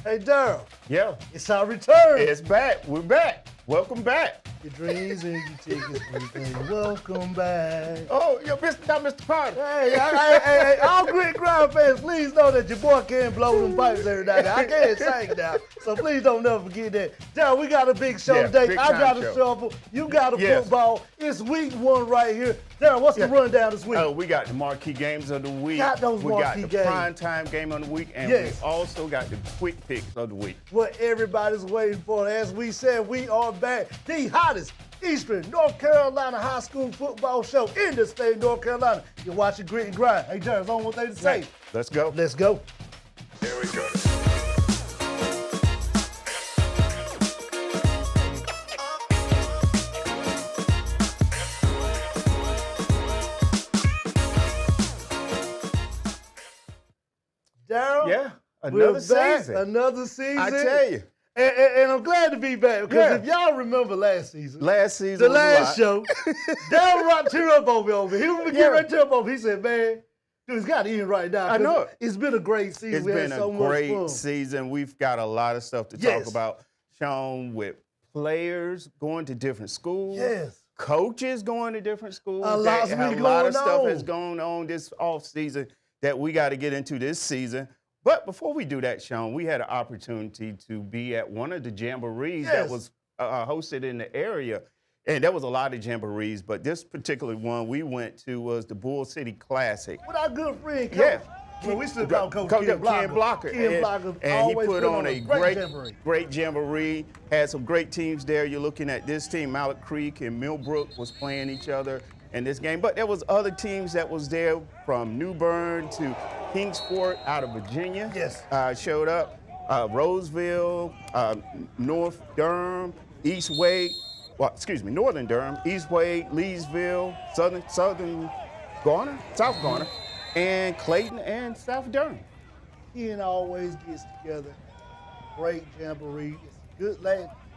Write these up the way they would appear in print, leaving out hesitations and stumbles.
Hey, Daryl. Yeah. It's our return. It's back. We're back. Welcome back. Your dreams and your tickets, everything. Welcome back. Oh, yo, Mr. Potter. Hey, all Grit Grind fans, please know that your boy can't blow them pipes every night. I can't sing now, so please don't never forget that. Daryl, we got a big show today. I got a shovel. You got a football. It's week 1 right here. Daryl, what's the rundown this week? Oh, we got the marquee games of the week. Got those we marquee got the games. primetime game of the week, and we also got the quick picks of the week. What everybody's waiting for. As we said, we are back. The hottest Eastern North Carolina high school football show in the state of North Carolina. You're watching Grit and Grind. Hey, Jared, only one thing to say. Let's go. Let's go. There we go. Daryl, yeah, another season. Another season. I tell you. And I'm glad to be back because if y'all remember last season, the last show, Daryl rocked tear up over me. He was getting ready to tear up over me. He said, man, dude, it's got to end right now. I know. It's been a great season. It's been a great season. We've got a lot of stuff to talk about, Shawn, with players going to different schools. Yes. Coaches going to different schools. A lot of stuff has gone on this off season that we got to get into this season. But before we do that, Shawn, we had an opportunity to be at one of the jamborees that was hosted in the area. And there was a lot of jamborees, but this particular one we went to was the Bull City Classic. With our good friend, Coach. Well, we still call Coach Ken Blocker. And he put on a great jamboree. Had some great teams there. You're looking at this team, Mallard Creek and Millbrook was playing each other in this game. But there was other teams that was there from New Bern to Kingsport out of Virginia. Showed up. Roseville, North Durham, East Wade. Well, excuse me, Northern Durham, East Wade, Leesville, Southern Garner, South Garner, and Clayton and South Durham. Ken always gets together. Great jamboree. It's good.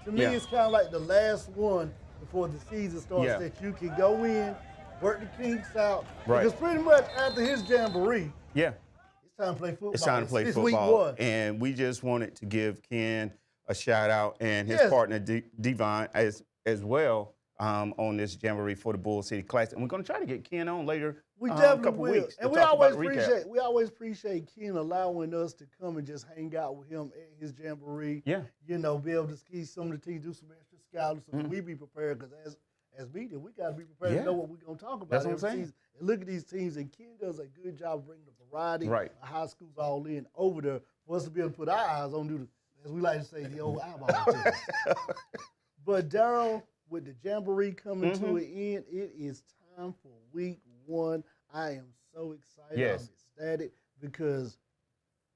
To me, it's kind of like the last one before the season starts that you can go in, work the kinks out. Because pretty much after his jamboree, it's time to play football. It's time to play football. Week 1. And we just wanted to give Ken a shout out and his partner Devon as well on this jamboree for the Bull City Classic. And we're going to try to get Ken on later. We definitely will. And we always appreciate Ken allowing us to come and just hang out with him at his jamboree. You know, be able to see some of the teams, do some extra scouting so that we be prepared. Because as media, we got to be prepared to know what we're going to talk about every season. And look at these teams, and Ken does a good job of bringing the variety of high schools all in over there for us to be able to put our eyes on, as we like to say, the old eyeball test. But Daryl, with the jamboree coming to an end, it is time for week 1. I am so excited. I'm ecstatic because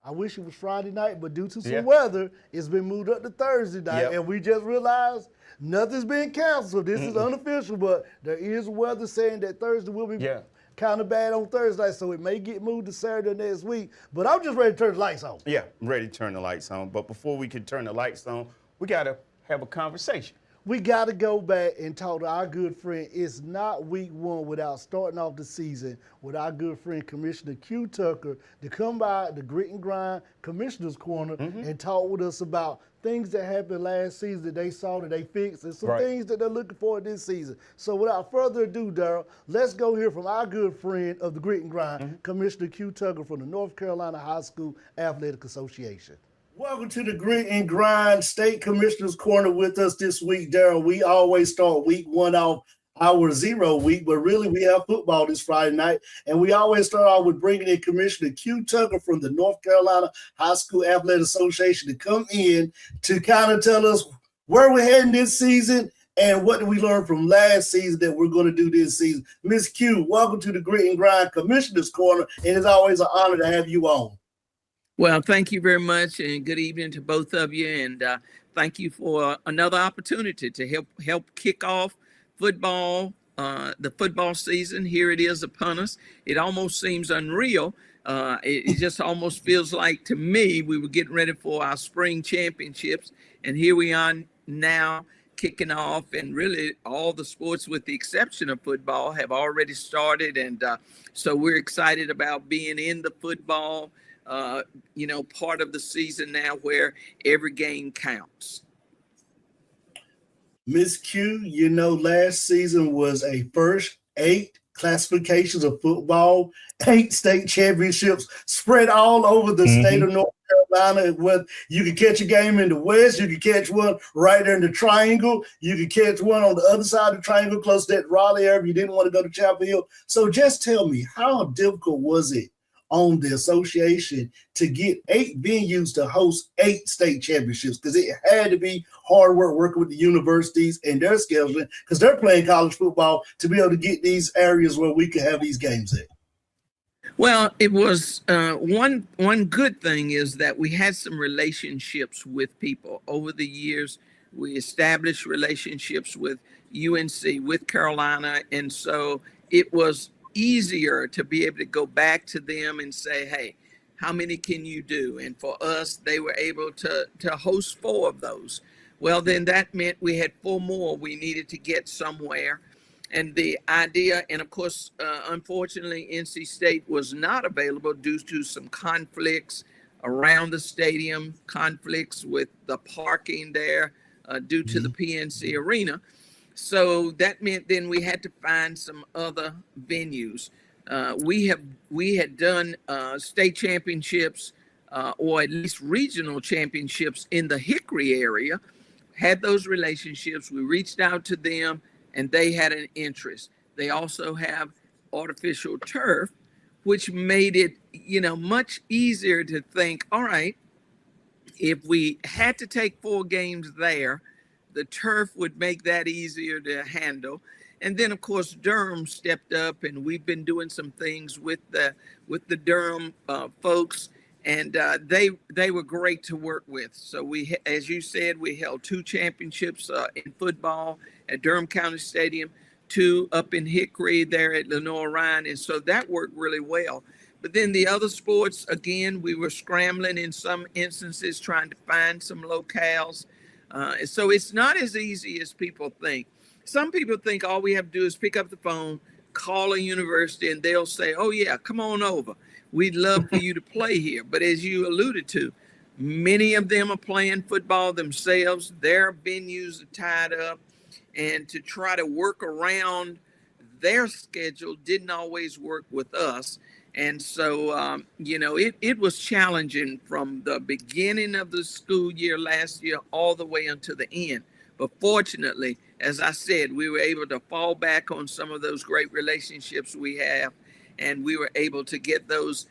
I wish it was Friday night, but due to some weather, it's been moved up to Thursday night. And we just realized nothing's been canceled. This is unofficial, but there is weather saying that Thursday will be kind of bad on Thursday, so it may get moved to Saturday next week. But I'm just ready to turn the lights on. Yeah, I'm ready to turn the lights on. But before we can turn the lights on, we got to have a conversation. We got to go back and talk to our good friend. It's not week 1 without starting off the season with our good friend, Commissioner Que Tucker, to come by the Grit and Grind Commissioner's Corner and talk with us about things that happened last season that they saw that they fixed and some things that they're looking for this season. So without further ado, Daryl, let's go hear from our good friend of the Grit and Grind, Commissioner Que Tucker from the North Carolina High School Athletic Association. Welcome to the Grit and Grind State Commissioner's Corner with us this week, Daryl. We always start week 1 off our 0 week, but really we have football this Friday night, and we always start off with bringing in Commissioner Que Tucker from the North Carolina High School Athletic Association to come in to kind of tell us where we're heading this season and what did we learn from last season that we're going to do this season. Ms. Que, welcome to the Grit and Grind Commissioner's Corner, and it's always an honor to have you on. Well, thank you very much, and good evening to both of you. And thank you for another opportunity to help kick off football, the football season. Here it is upon us. It almost seems unreal. It just almost feels like, to me, we were getting ready for our spring championships, and here we are now kicking off, and really all the sports, with the exception of football, have already started. And so we're excited about being in the football part of the season now where every game counts. Miss Q, last season was a first 8 classifications of football, 8 state championships spread all over the state of North Carolina. Where you could catch a game in the West, you could catch one right there in the Triangle, you could catch one on the other side of the Triangle, close to that Raleigh area if you didn't want to go to Chapel Hill. So just tell me, how difficult was it on the association to get 8 venues to host 8 state championships? Because it had to be hard work working with the universities and their scheduling, because they're playing college football, to be able to get these areas where we could have these games at. Well, it was one good thing is that we had some relationships with people over the years. We established relationships with UNC, with Carolina, and so it was easier to be able to go back to them and say, hey, how many can you do? And for us, they were able to host 4 of those. Well, then that meant we had 4 more we needed to get somewhere. And the idea, and of course, unfortunately, NC State was not available due to some conflicts around the stadium, conflicts with the parking there due to the PNC Arena. So that meant then we had to find some other venues. We had done state championships or at least regional championships in the Hickory area, had those relationships. We reached out to them and they had an interest. They also have artificial turf, which made it, much easier to think, all right, if we had to take 4 games there, the turf would make that easier to handle. And then, of course, Durham stepped up, and we've been doing some things with the Durham folks, and they were great to work with. So we, as you said, we held 2 championships in football at Durham County Stadium, 2 up in Hickory there at Lenoir-Rhyne, and so that worked really well. But then the other sports, again, we were scrambling in some instances, trying to find some locales. So it's not as easy as people think. Some people think all we have to do is pick up the phone, call a university, and they'll say, oh, yeah, come on over. We'd love for you to play here. But as you alluded to, many of them are playing football themselves. Their venues are tied up. And to try to work around their schedule didn't always work with us. And so, it was challenging from the beginning of the school year last year all the way until the end. But fortunately, as I said, we were able to fall back on some of those great relationships we have, and we were able to get those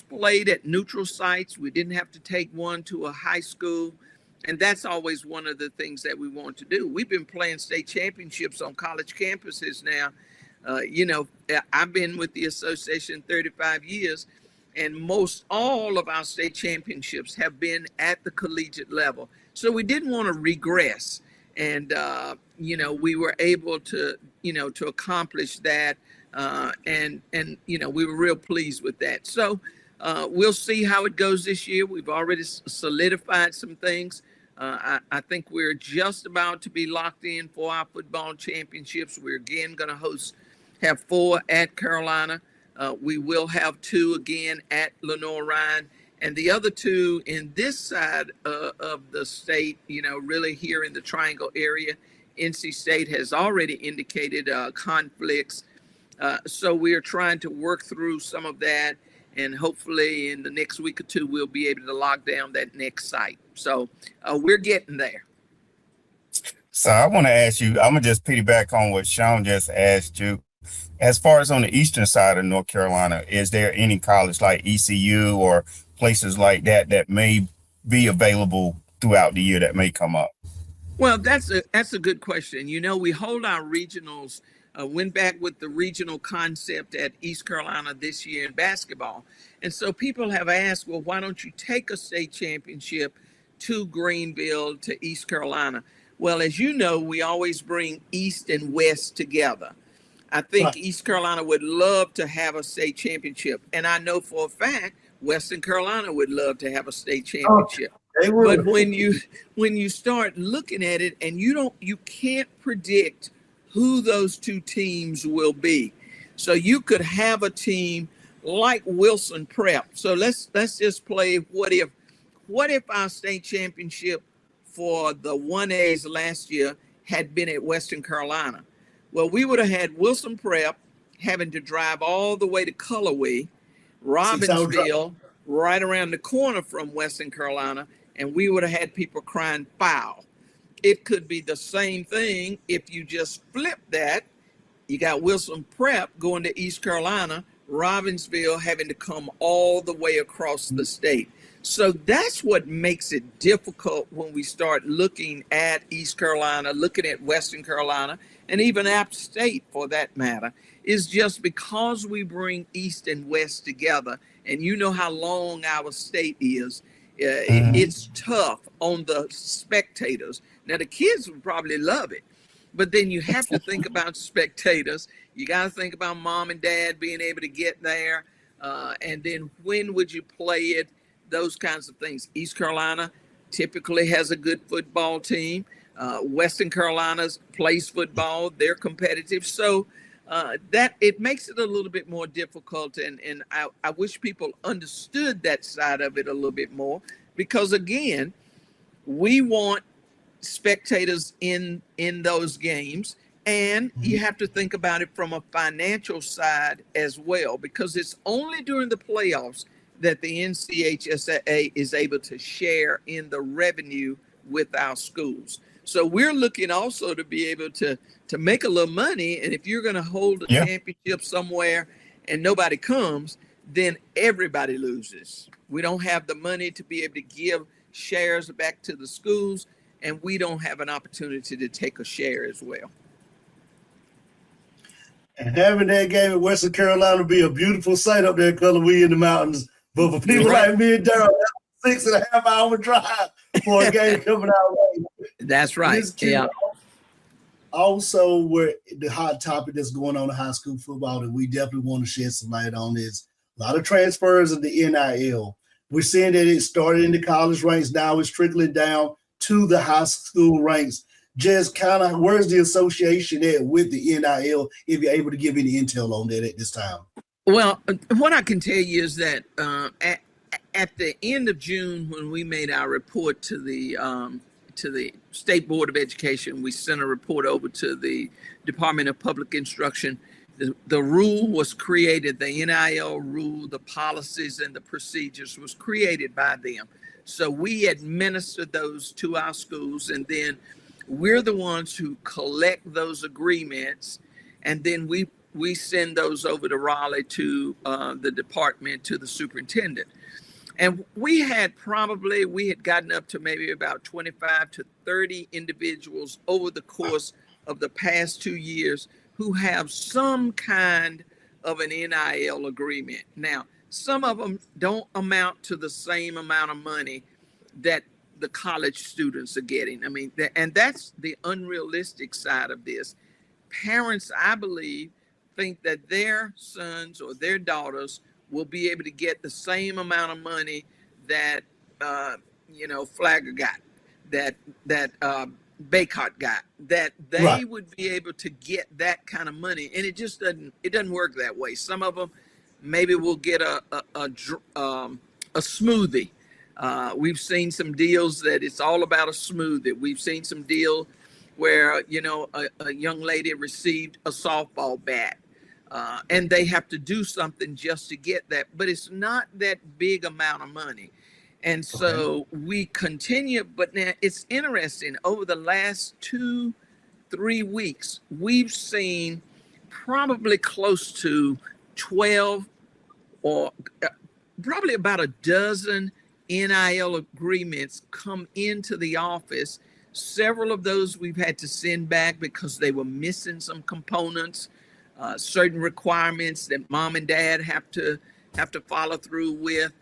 played at neutral sites. We didn't have to take one to a high school. And that's always one of the things that we want to do. We've been playing state championships on college campuses now. I've been with the association 35 years, and most all of our state championships have been at the collegiate level. So we didn't want to regress. And, we were able to, to accomplish that. And we were real pleased with that. So we'll see how it goes this year. We've already solidified some things. I think we're just about to be locked in for our football championships. We're again going to have 4 at Carolina. We will have 2 again at Lenoir-Rhyne, and the other 2 in this side of the state, really here in the Triangle area. NC State has already indicated conflicts. So we are trying to work through some of that, and hopefully in the next week or 2, we'll be able to lock down that next site. So we're getting there. So I want to ask you, I'm going to just piggyback on what Shawn just asked you. As far as on the eastern side of North Carolina, is there any college like ECU or places like that may be available throughout the year that may come up? Well, that's a good question. We hold our regionals, went back with the regional concept at East Carolina this year in basketball. And so people have asked, well, why don't you take a state championship to Greenville, to East Carolina? Well, as you know, we always bring East and West together. I think East Carolina would love to have a state championship. And I know for a fact, Western Carolina would love to have a state championship. But when you start looking at it, and you can't predict who those 2 teams will be. So you could have a team like Wilson Prep. So let's just play what if our state championship for the 1As last year had been at Western Carolina. Well, we would have had Wilson Prep having to drive all the way to Cullowhee, Robbinsville, right around the corner from Western Carolina, and we would have had people crying foul. It could be the same thing if you just flip that. You got Wilson Prep going to East Carolina, Robbinsville having to come all the way across the state. So that's what makes it difficult when we start looking at East Carolina, looking at Western Carolina, and even App State for that matter, is just because we bring East and West together, and you know how long our state is, it's tough on the spectators. Now, the kids would probably love it, but then you have to think about spectators. You got to think about mom and dad being able to get there, and then when would you play it? Those kinds of things. East Carolina typically has a good football team. Western Carolina's plays football. They're competitive. So that it makes it a little bit more difficult. And I wish people understood that side of it a little bit more, because again, we want spectators in those games. And you have to think about it from a financial side as well, because it's only during the playoffs that the NCHSAA is able to share in the revenue with our schools. So we're looking also to be able to make a little money. And if you're going to hold a championship somewhere and nobody comes, then everybody loses. We don't have the money to be able to give shares back to the schools, and we don't have an opportunity to take a share as well. And having that game in Western Carolina would be a beautiful sight up there in Cullowhee in the mountains. But for people like me and Daryl, that's a 6.5 hour drive for a game coming out. That's right. Yeah. Also, where the hot topic that's going on in high school football that we definitely want to shed some light on is a lot of transfers of the NIL. We're seeing that it started in the college ranks. Now it's trickling down to the high school ranks. Just kind of, where's the association at with the NIL, if you're able to give any intel on that at this time? Well, what I can tell you is that at the end of June, when we made our report to the State Board of Education, we sent a report over to the Department of Public Instruction. The rule was created, the NIL rule, the policies and the procedures was created by them. So we administer those to our schools, and then we're the ones who collect those agreements, and then we send those over to Raleigh to the department, to the superintendent. And we had gotten up to maybe about 25 to 30 individuals over the course of the past 2 years who have some kind of an NIL agreement. Now, some of them don't amount to the same amount of money that the college students are getting. I mean, and that's the unrealistic side of this. Parents, I believe, think that their sons or their daughters will be able to get the same amount of money that Flagger got, that Baycott got, that they would be able to get that kind of money, and it just doesn't work that way. Some of them maybe will get a smoothie. We've seen some deals that it's all about a smoothie. We've seen some deal where a young lady received a softball bat. And they have to do something just to get that, but it's not that big amount of money. And so we continue, but now it's interesting. Over the last 2-3 weeks, we've seen probably close to 12 or probably about a dozen NIL agreements come into the office. Several of those we've had to send back because they were missing some components. Certain requirements that mom and dad have to follow through with.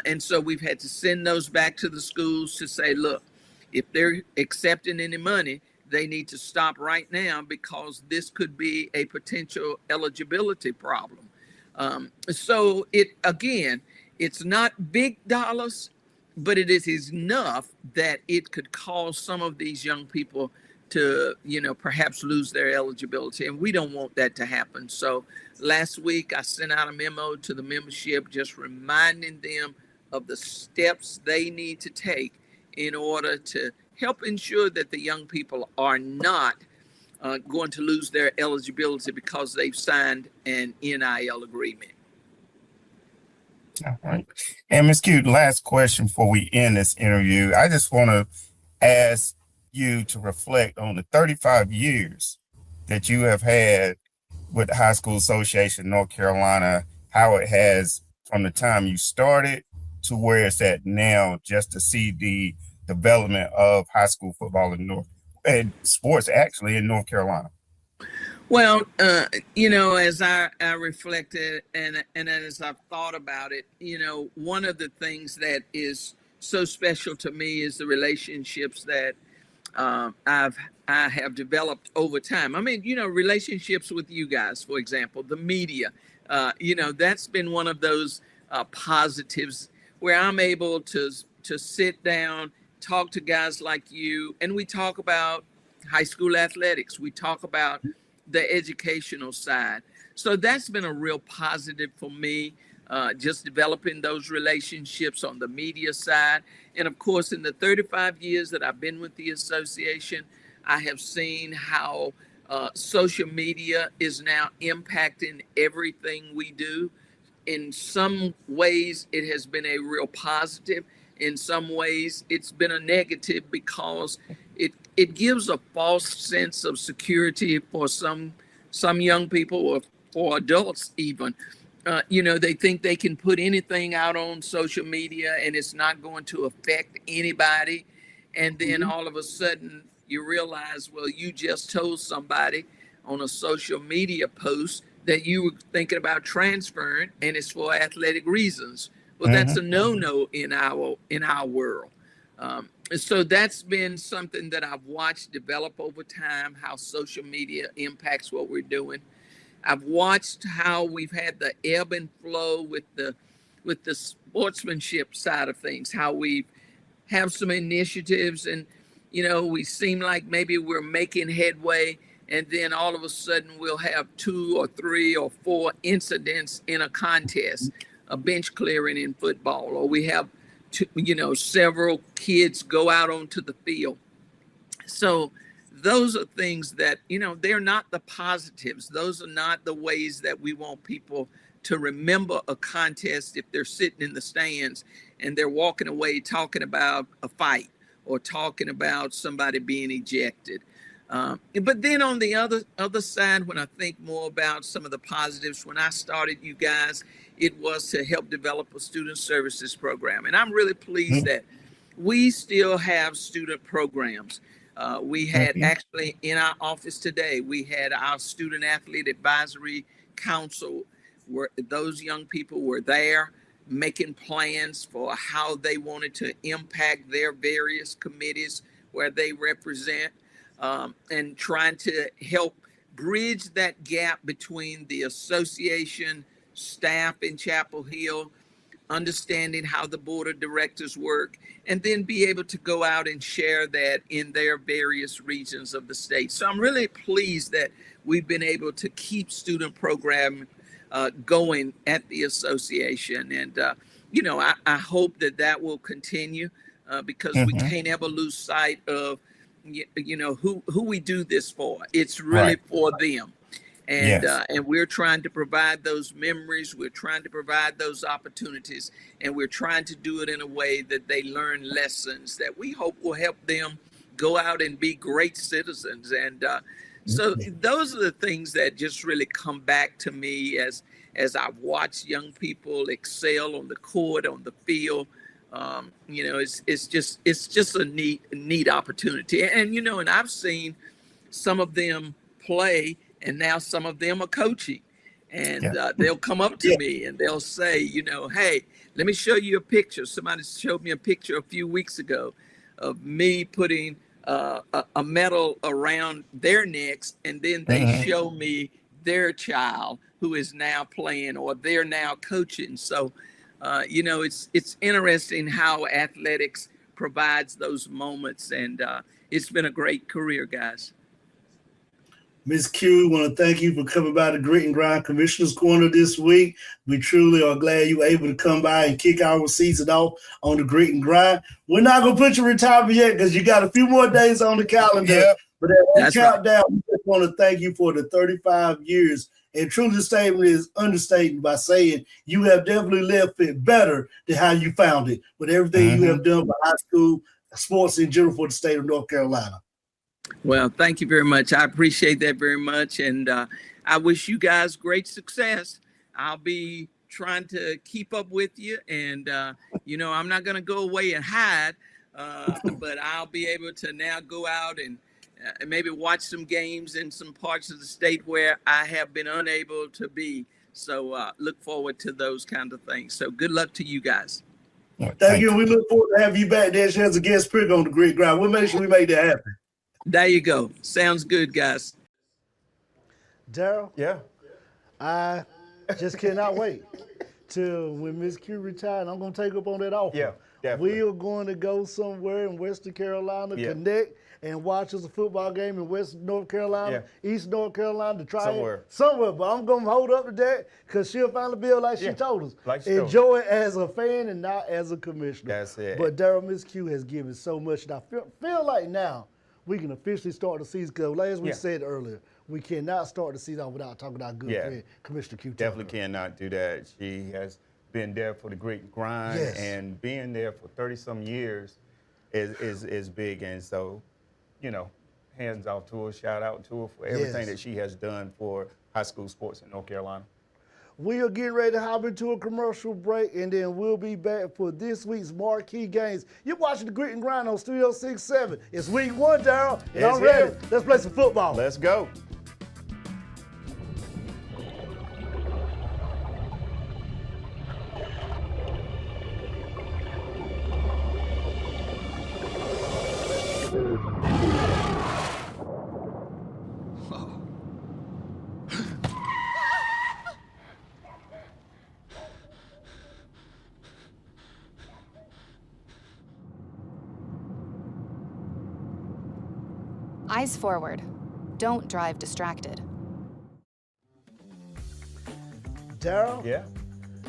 And so we've had to send those back to the schools to say, look, if they're accepting any money, they need to stop right now because this could be a potential eligibility problem. So it's not big dollars, but it is enough that it could cause some of these young people to, perhaps lose their eligibility. And we don't want that to happen. So last week I sent out a memo to the membership just reminding them of the steps they need to take in order to help ensure that the young people are not going to lose their eligibility because they've signed an NIL agreement. All right. And Ms. Cute, last question before we end this interview. I just want to ask you to reflect on the 35 years that you have had with the High School Association North Carolina, how it has from the time you started to where it's at now, just to see the development of high school football and sports actually in North Carolina. Well, as I reflected and as I've thought about it, one of the things that is so special to me is the relationships that I have developed over time. I mean, relationships with you guys, for example, the media, that's been one of those positives where I'm able to sit down, talk to guys like you, and we talk about high school athletics. We talk about the educational side. So that's been a real positive for me, just developing those relationships on the media side. And of course, in the 35 years that I've been with the association, I have seen how social media is now impacting everything we do. In some ways, it has been a real positive. In some ways, it's been a negative because it gives a false sense of security for some young people or for adults even. They think they can put anything out on social media and it's not going to affect anybody. And then all of a sudden you realize, well, you just told somebody on a social media post that you were thinking about transferring and it's for athletic reasons. Well, that's a no-no in our world. So that's been something that I've watched develop over time, how social media impacts what we're doing. I've watched how we've had the ebb and flow with the sportsmanship side of things, how we have some initiatives and, we seem like maybe we're making headway, and then all of a sudden we'll have 2 or 3 or 4 incidents in a contest, a bench clearing in football, or we have several kids go out onto the field. So those are things that, they're not the positives. Those are not the ways that we want people to remember a contest if they're sitting in the stands and they're walking away talking about a fight or talking about somebody being ejected. But then on the other side, when I think more about some of the positives, when I started you guys, it was to help develop a student services program. And I'm really pleased that we still have student programs. We had actually in our office today, we had our student athlete advisory council where those young people were there making plans for how they wanted to impact their various committees where they represent, and trying to help bridge that gap between the association staff in Chapel Hill, understanding how the board of directors work, and then be able to go out and share that in their various regions of the state. So I'm really pleased that we've been able to keep student program going at the association. And, I hope that will continue because we can't ever lose sight of, who we do this for. It's really for them. And and we're trying to provide those memories. We're trying to provide those opportunities. And we're trying to do it in a way that they learn lessons that we hope will help them go out and be great citizens. And so those are the things that just really come back to me as I've watched young people excel on the court, on the field. It's just a neat opportunity. And, and I've seen some of them play, and now some of them are coaching, and they'll come up to me and they'll say, hey, let me show you a picture. Somebody showed me a picture a few weeks ago of me putting a medal around their necks, and then they show me their child who is now playing or they're now coaching. So, it's interesting how athletics provides those moments, and it's been a great career, guys. Ms. Q, we want to thank you for coming by the Grit and Grind Commissioner's Corner this week. We truly are glad you were able to come by and kick our season off on the Grit and Grind. We're not going to put your retirement yet because you got a few more days on the calendar. Yep. But as we That's countdown, we just want to thank you for the 35 years. And truly, the statement is understated by saying you have definitely left it better than how you found it with everything you have done for high school sports in general for the state of North Carolina. Well, thank you very much. I appreciate that very much. And I wish you guys great success. I'll be trying to keep up with you. And, I'm not going to go away and hide, but I'll be able to now go out and maybe watch some games in some parts of the state where I have been unable to be. So look forward to those kind of things. So good luck to you guys. Thank you. We look forward to having you back there as a guest pick on the Grit Grind. We'll make sure we make that happen. There you go. Sounds good, guys. Daryl? Yeah. I just cannot wait till when Miss Q retires. I'm going to take up on that offer. Yeah, definitely. We are going to go somewhere in Western Carolina, connect, and watch us a football game in West North Carolina, East North Carolina to try somewhere. But I'm going to hold up to that because she'll finally be like she told us. Like enjoy it as a fan and not as a commissioner. That's it. But Daryl, Miss Q has given so much. And I feel like now we can officially start the season because, as we said earlier, we cannot start the season without talking about good friend, Commissioner Que Tucker. Definitely cannot do that. She has been there for the Grit Grind, and being there for 30-some years is big. And so, hands off to her, shout out to her for everything that she has done for high school sports in North Carolina. We are getting ready to hop into a commercial break, and then we'll be back for this week's Marquee Games. You're watching the Grit and Grind on Studio 67. It's week 1, Daryl, and I'm ready. Let's play some football. Let's go. Eyes forward. Don't drive distracted. Daryl? Yeah.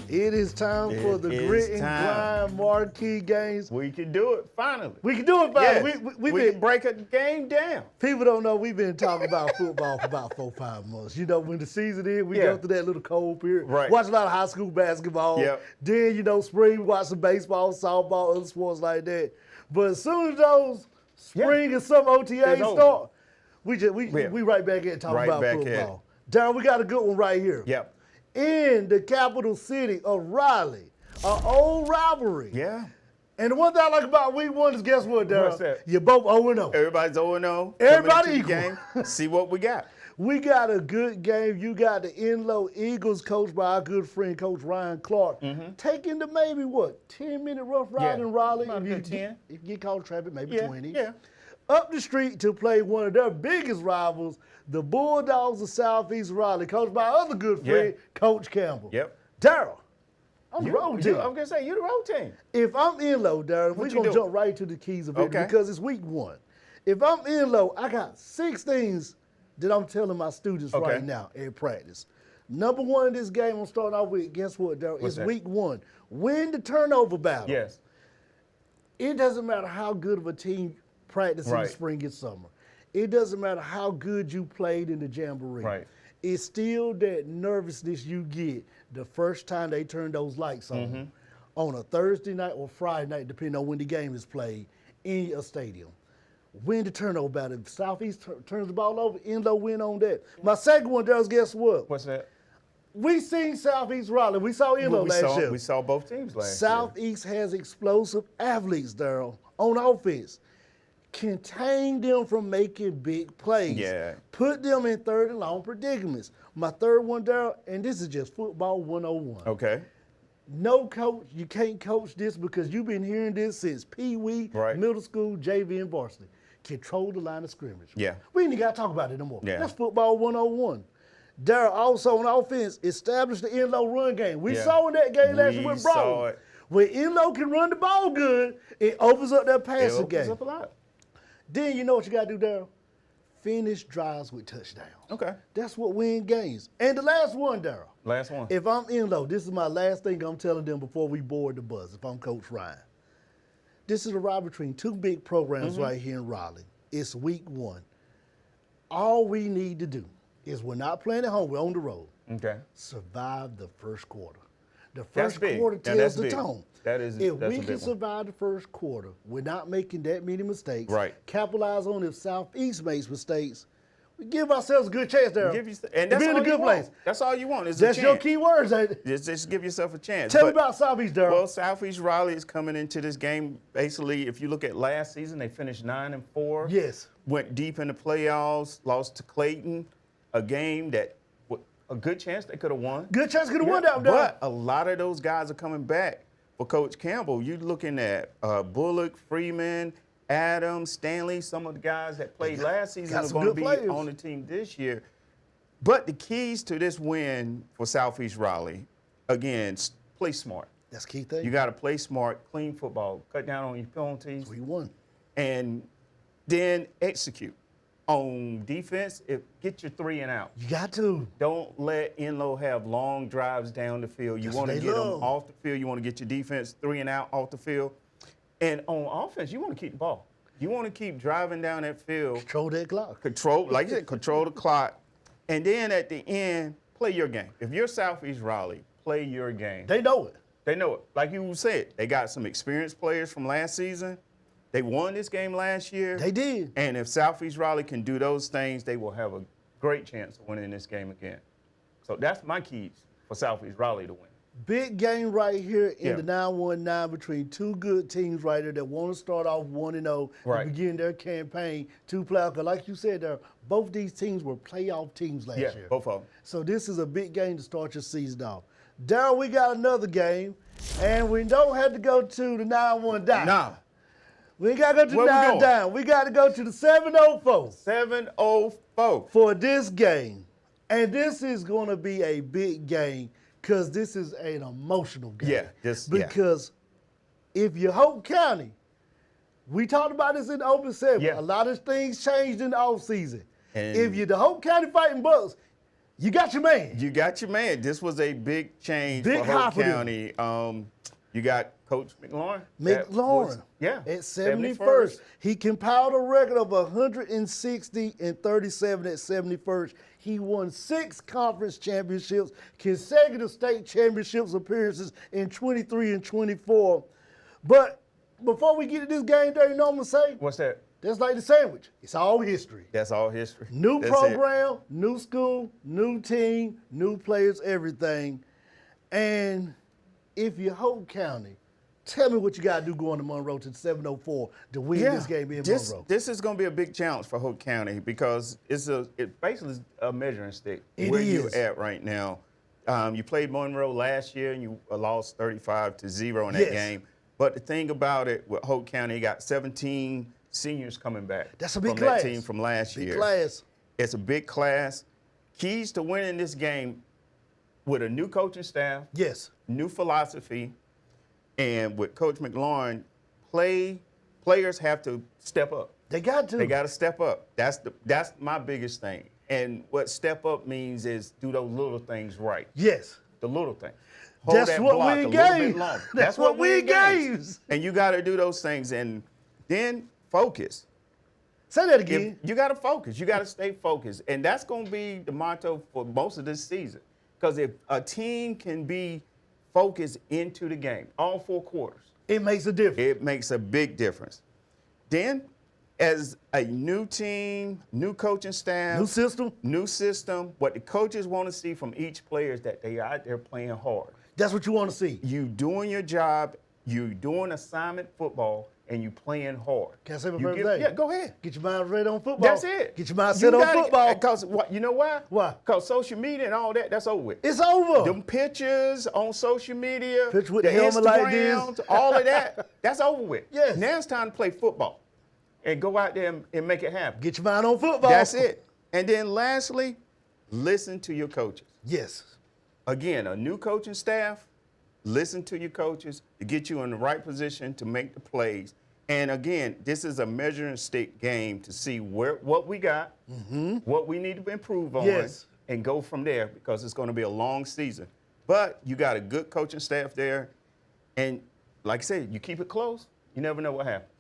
It is time for the Grit and Grind Marquee Games. We can do it finally. We can do it finally. Yes. We can break a game down. People don't know we've been talking about football for about 4-5 months. When the season is, we go through that little cold period. Right. Watch a lot of high school basketball. Yep. Then, spring, we watch some baseball, softball, other sports like that. But as soon as those spring and summer OTAs start, we right back at talking about football. Darren, we got a good one right here. Yep. In the capital city of Raleigh, our old rivalry. Yeah. And the one thing I like about week 1 is, guess what, Darren? What's that? You're both 0-0. Everybody's 0-0. Everybody equal. Game, see what we got. We got a good game. You got the Enloe Eagles, coached by our good friend, Coach Ryan Clark, taking the maybe, 10-minute rough ride in Raleigh. If you get caught in traffic, maybe 20. Yeah. Up the street to play one of their biggest rivals, the Bulldogs of Southeast Raleigh, coached by our other good friend, Coach Campbell. Yep. Daryl, I'm the road team. I'm going to say, you're the road team. If I'm Enloe, Daryl, we're going to jump right to the keys of it because it's week 1. If I'm Enloe, I got 6 things that I'm telling my students right now in practice. Number 1 in this game I'm starting off with, guess what, Daryl? It's week 1. Win the turnover battle. Yes. It doesn't matter how good of a team practice in the spring and summer. It doesn't matter how good you played in the Jamboree. Right. It's still that nervousness you get the first time they turn those lights on a Thursday night or Friday night, depending on when the game is played, in a stadium. Win the turnover battle. If Southeast turns the ball over, Enloe win on that. My second one, Darryl, guess what? What's that? We seen Southeast Raleigh. We saw Enloe last year. We saw both teams last year. Southeast has explosive athletes, Daryl, on offense. Contain them from making big plays. Yeah. Put them in third and long predicaments. My third one, Daryl, and this is just football 101. Okay. No coach, you can't coach this because you've been hearing this since Pee-wee, middle school, JV, and varsity. Control the line of scrimmage. Yeah. We ain't even got to talk about it no more. Yeah. That's football 101. Daryl, also on offense, established the Enloe run game. We saw in that game last year with Broad. When Enloe can run the ball good, it opens up that passing game. It opens up a lot. Then you know what you got to do, Daryl? Finish drives with touchdowns. Okay. That's what win games. And the last one, Daryl. Last one. If I'm Enloe, this is my last thing I'm telling them before we board the bus, if I'm Coach Ryan. This is a rivalry between two big programs right here in Raleigh. It's week 1. All we need to do is we're not playing at home, we're on the road. Okay. Survive the first quarter. The That's first big. quarter Now, tells that's the big. tone. That's if a we big can one. survive the first quarter, we're not making that many mistakes. Right. Capitalize on if Southeast makes mistakes. We give ourselves a good chance there. And that's be in all a good you place. want. That's all you want is That's a your chance. key words, ain't it? Just give yourself a chance. Tell me about Southeast, Daryl. Well, Southeast Raleigh is coming into this game. Basically, if you look at last season, they finished 9-4. Yes. Went deep in the playoffs, lost to Clayton, a game that a good chance they could have won. Good chance could have won that, Daryl. But a lot of those guys are coming back for Coach Campbell. You're looking at Bullock, Freeman, Adams, Stanley, some of the guys that played last season got are some going to good be players. on the team this year. But the keys to this win for Southeast Raleigh, again, play smart. That's the key thing. You got to play smart, clean football, cut down on your penalties, We won. and then execute. On defense, get your 3 and out. You got to. Don't let Enloe have long drives down the field. You That's want to what they get them love. off the field. You want to get your defense 3 and out off the field. And on offense, you want to keep the ball. You want to keep driving down that field. Control that clock. Control, like you said, control the clock. And then at the end, play your game. If you're Southeast Raleigh, play your game. They know it. They know it. Like you said, they got some experienced players from last season. They won this game last year. They did. And if Southeast Raleigh can do those things, they will have a great chance of winning this game again. So that's my keys for Southeast Raleigh to win. Big game right here in Yeah. the 919 between two good teams right here that want to start off 1-0 Right. and begin their campaign to playoff. 'Cause like you said there, both these teams were playoff teams last Yeah, year. both of them. So this is a big game to start your season off. Daryl, we got another game, and we don't have to go to the 919. Nah. We ain't got to go to the Where we 9 going? down. We got to go to the 704 704. for this game. And this is going to be a big game because this is an emotional game. Yeah, Because if you're Hoke County, we talked about this in the open segment. Yeah. A lot of things changed in the offseason. And- If you're the Hoke County Fighting Bucks, you got your man. You got your man. This was a big change Big for high Hoke for them. County. You got Coach McLaurin. McLaurin, At 71st. He compiled a record of 160 and 37 at 71st. He won 6 conference championships, consecutive state championships appearances in 23 and 24. But before we get to this game, there, you know what I'm going to say? What's that? That's like the sandwich. It's all history. That's all history. New That's program, new school, new team, new players, everything. And if you're Hoke County, tell me what you got to do going to Monroe to 704 to win this game in Monroe. This is going to be a big challenge for Hoke County because it basically is a measuring stick. It where is. you're at right now. You played Monroe last year and you lost 35-0 in that Yes. game. But the thing about it with Hoke County, you got 17 seniors coming back. That's a big from class. That team from last Big year. class. It's a big class. Keys to winning this game with a new coaching staff, Yes. new philosophy, and with Coach McLaurin, players have to step up. They got to. They got to step up. That's my biggest thing. And what step up means is do those little things right. Yes. The little things. Hold That's that what block win a little bit games. longer. That's what win games. And you got to do those things and then focus. Say that again. You got to focus. You got to stay focused. And that's going to be the motto for most of this season. Because if a team can be focused into the game, all 4 quarters, It makes a difference. it makes a big difference. Then, as a new team, new coaching staff, New system. what the coaches want to see from each player is that they are out there playing hard. That's what you want to see. You doing your job, you doing assignment football, and you playing hard. Can I say my You favorite thing? Yeah, go ahead. Get your mind ready on football. That's it. Get your mind set on football. Because you know why? Why? Because social media and all that, that's over with. It's over. Them pictures on social media, Picture with the helmet like this. Instagrams, all of that, that's over with. Yes. Now it's time to play football and go out there and make it happen. Get your mind on football. That's it. And then lastly, listen to your coaches. Yes. Again, a new coaching staff, listen to your coaches to get you in the right position to make the plays. And again, this is a measuring stick game to see what we got, what we need to improve on, and go from there because it's going to be a long season. But you got a good coaching staff there. And like I said, you keep it close, you never know what happens.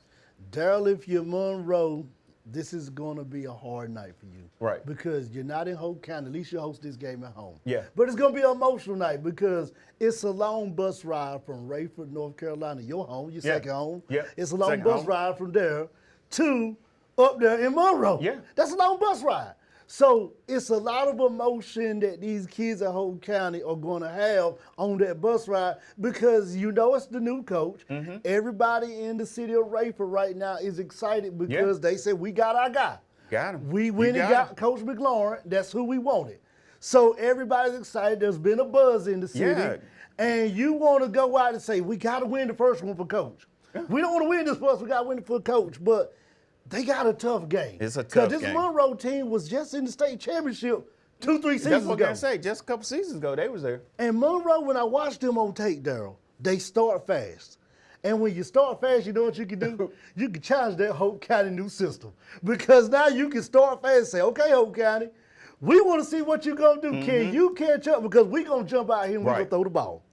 Deryl, if you're Monroe, this is going to be a hard night for you. Right. Because you're not in Hoke County. At least you host this game at home. Yeah. But it's going to be an emotional night because it's a long bus ride from Rayford, North Carolina, your home, your second home. Yeah. It's a long bus ride from there to up there in Monroe. Yeah. That's a long bus ride. So it's a lot of emotion that these kids at Hoke County are going to have on that bus ride because you know it's the new coach. Everybody in the city of Rayford right now is excited because they said, we got our guy. Got him. We went and got Coach McLaurin. That's who we wanted. So everybody's excited. There's been a buzz in the city. Yeah. And you want to go out and say, we got to win the first one for Coach. Yeah. We don't want to win this first, we got to win it for Coach. But they got a tough game. It's a tough game. Because this Monroe team was just in the state championship 2-3 seasons ago. That's what I say. Just a couple seasons ago, they was there. And Monroe, when I watched them on tape, Daryl, they start fast. And when you start fast, you know what you can do? You can challenge that Hoke County new system. Because now you can start fast and say, okay, Hoke County, we want to see what you're going to do. Can you catch up? Because we're going to jump out here and we're going to throw the ball.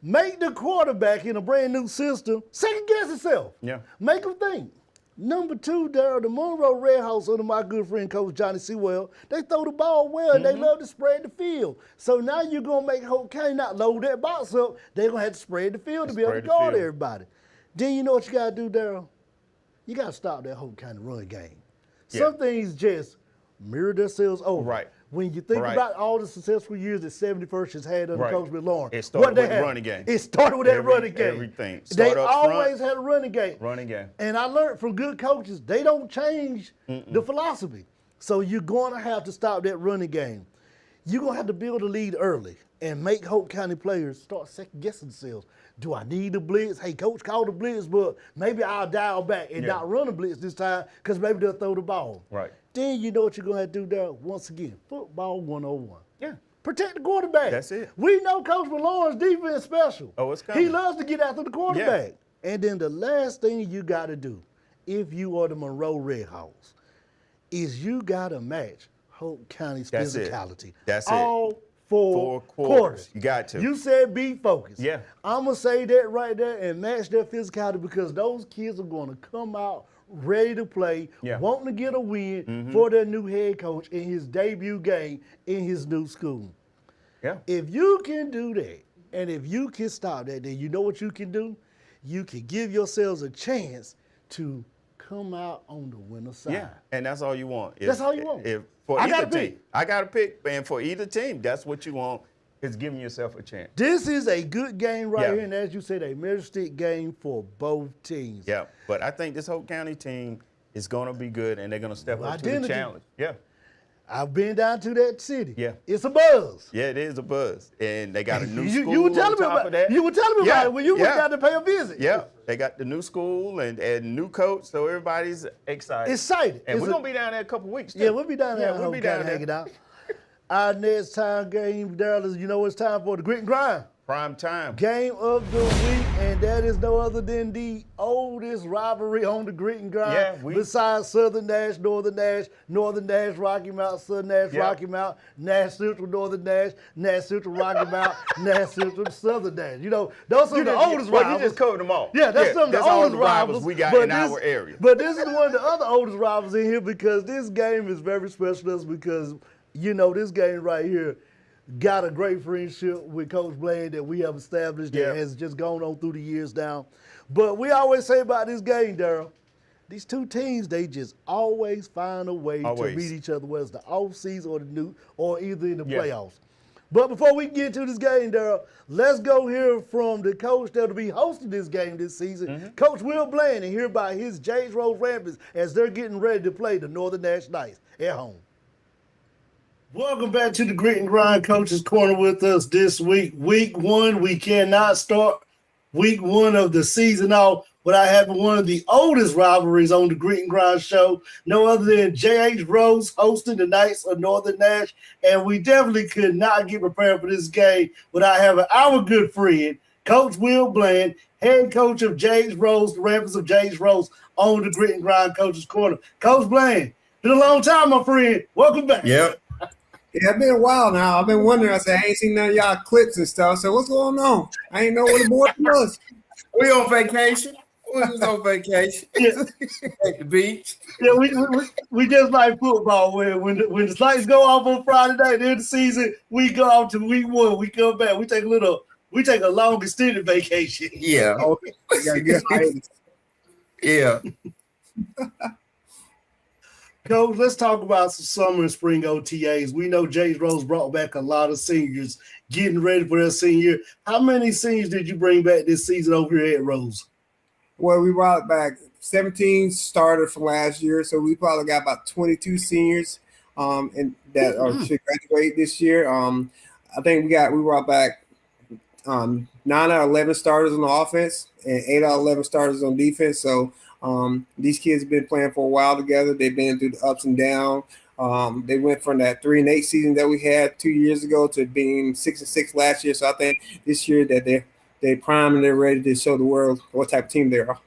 Make the quarterback in a brand new system second guess himself. Yeah. Make him think. Number two, Daryl, the Monroe Red House under my good friend, Coach Johnny Sewell, they throw the ball well, and they love to spread the field. So now you're going to make Hoke County not load that box up. They're going to have to spread the field to be able to guard everybody. Then you know what you got to do, Daryl? You got to stop that Hoke County run game. Yeah. Some things just mirror themselves over. Right. When you think about all the successful years that 71st has had under Coach McLaurin, it started with the running game. It started with that running game. Everything. They always had a running game. Running game. And I learned from good coaches, they don't change the philosophy. So you're going to have to stop that running game. You're going to have to build a lead early and make Hoke County players start second-guessing themselves. Do I need a blitz? Hey, coach, call the blitz, but maybe I'll dial back and not run a blitz this time because maybe they'll throw the ball. Right. Then you know what you're going to have to do there. Once again, football 101. Yeah. Protect the quarterback. That's it. We know Coach McLaurin's defense special. Oh, it's coming. He loves to get after the quarterback. Yeah. And then the last thing you got to do, if you are the Monroe Red House, is you got to match Hoke County's physicality. That's it. All four quarters. You got to. You said be focused. Yeah. I'm going to say that right there and match their physicality because those kids are going to come out ready to play, wanting to get a win for their new head coach in his debut game in his new school. Yeah. If you can do that, and if you can stop that, then you know what you can do? You can give yourselves a chance to come out on the winner side. Yeah, and that's all you want. That's all you want. I got to pick, and for either team, that's what you want, is giving yourself a chance. This is a good game right here, and as you said, a measure stick game for both teams. Yeah, but I think this Hoke County team is going to be good, and they're going to step up to the challenge. Yeah. I've been down to that city. Yeah. It's a buzz. Yeah, it is a buzz. And they got a new school you were telling me about that. You were telling me about it when you went down to pay a visit. Yeah. They got the new school and new coach, so everybody's excited. Excited. And we're going to be down there a couple weeks, too. Yeah, we'll be down there. Yeah, we'll be down there. Hanging out. Our next time game, Daryl, is you know it's time for the grit and grind. Prime time. Game of the week, and that is no other than the oldest rivalry on the grit and grind. Yeah, besides Southern Nash, Northern Nash, Rocky Mount, Southern Nash, Rocky Mount, Nash Central, Northern Nash Central, Rocky Mount, Nash Central, Southern Nash. You know, those are the oldest rivals. You just covered them all. Yeah, that's some of the oldest rivals we got in our area. But this is one of the other oldest rivals in here because this game is very special to us because, you know, this game right here got a great friendship with Coach Bland that we have established that has just gone on through the years now. But we always say about this game, Daryl, these two teams, they just always find a way to meet each other, whether it's the offseason or either in the playoffs. But before we get to this game, Daryl, let's go hear from the coach that will be hosting this game this season, Coach Will Bland, and hear about his James Rose Rapids as they're getting ready to play the Northern Nash Knights at home. Welcome back to the Grit and Grind Coach's Corner with us this week. Week one, we cannot start week one of the season off without having one of the oldest rivalries on the Grit and Grind show. No other than J.H. Rose hosting the Knights of Northern Nash. And we definitely could not get prepared for this game without having our good friend, Coach Will Bland, head coach of James Rose, the Ravens of James Rose, on the Grit and Grind Coach's Corner. Coach Blaine, been a long time, my friend. Welcome back. Yep. Yeah, it's been a while now. I've been wondering. I said, I ain't seen none of y'all clips and stuff. So what's going on? I ain't know what the board was. We on vacation. We was on vacation at the beach. Yeah, we just like football. When the lights go off on Friday night, at the end of the season, we go out to week 1. We come back. We take a long extended vacation. Yeah. Okay. Yeah. Coach, let's talk about some summer and spring OTAs. We know James Rose brought back a lot of seniors getting ready for their senior year. How many seniors did you bring back this season over here at Rose? Well, we brought back 17 starters from last year, so we probably got about 22 seniors and that should graduate this year. I think we brought back 9 out of 11 starters on the offense and 8 out of 11 starters on defense. So these kids have been playing for a while together. They've been through the ups and downs. They went from that 3-8 season that we had 2 years ago to being 6-6 last year. So I think this year that they're primed and they're ready to show the world what type of team they are.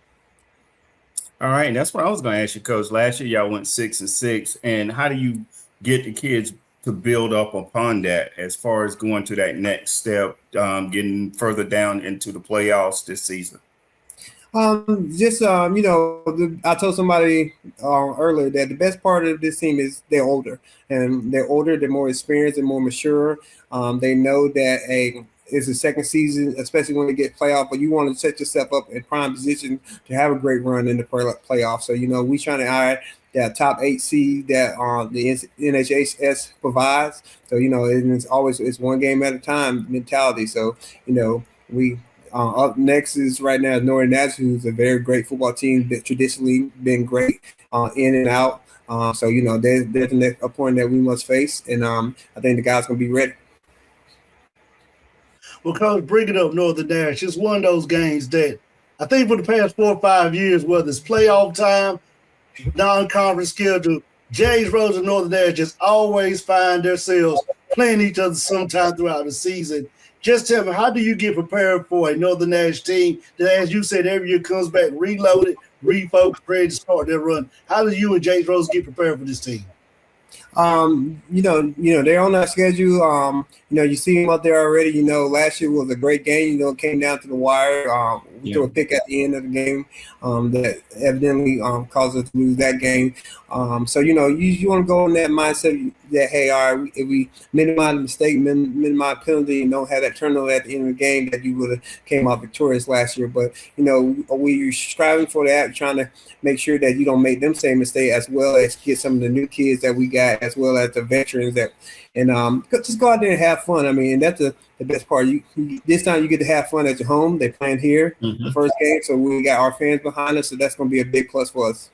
All right, and that's what I was going to ask you, Coach. Last year, y'all went 6-6, and how do you get the kids to build up upon that as far as going to that next step, getting further down into the playoffs this season? I told somebody earlier that the best part of this team is they're older, they're more experienced and more mature. They know that it's a second season, especially when they get playoff, but you want to set yourself up in prime position to have a great run in the playoff. So, we trying to hire that top 8 seed that the NHHS provides. So, it's one game at a time mentality. So, we up next is right now Northern Nash, who's a very great football team that traditionally been great in and out. So, there's the next opponent that we must face, and I think the guys going to be ready. Well, Coach, bringing up Northern Nash, it's one of those games that I think for the past 4 or 5 years, whether it's playoff time, non-conference schedule, James Rose and Northern Nash just always find themselves playing each other sometime throughout the season. Just tell me, how do you get prepared for a Northern Nash team that, as you said, every year comes back reloaded, refocused, ready to start their run? How do you and James Rose get prepared for this team? They're on that schedule. You see them out there already. Last year was a great game. It came down to the wire. We threw a pick at the end of the game that evidently caused us to lose that game. So, you want to go in that mindset that, hey, all right, if we minimize the mistake, minimize penalty, and don't have that turnover at the end of the game, that you would have came out victorious last year. But, we're striving for that, trying to make sure that you don't make them same mistake, as well as get some of the new kids that we got, as well as the veterans just go out there and have fun. I mean, that's the best part. This time you get to have fun at your home. They're playing here the first game, so we got our fans behind us, so that's going to be a big plus for us.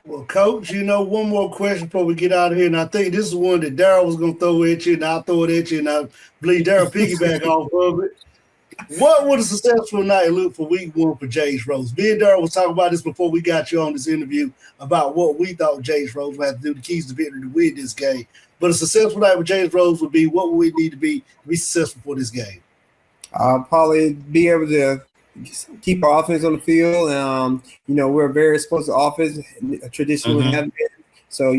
Well, Coach, one more question before we get out of here, and I think this is one that Daryl was going to throw at you, and I'll throw it at you, and I believe Daryl piggyback off of it. What would a successful night look for week 1 for James Rose? Me and Daryl was talking about this before we got you on this interview about what we thought James Rose would have to do, the keys to victory to win this game. But a successful night with James Rose would be, what would we need to be successful for this game? Probably be able to keep our offense on the field. We're a very explosive offense, traditionally have been. So,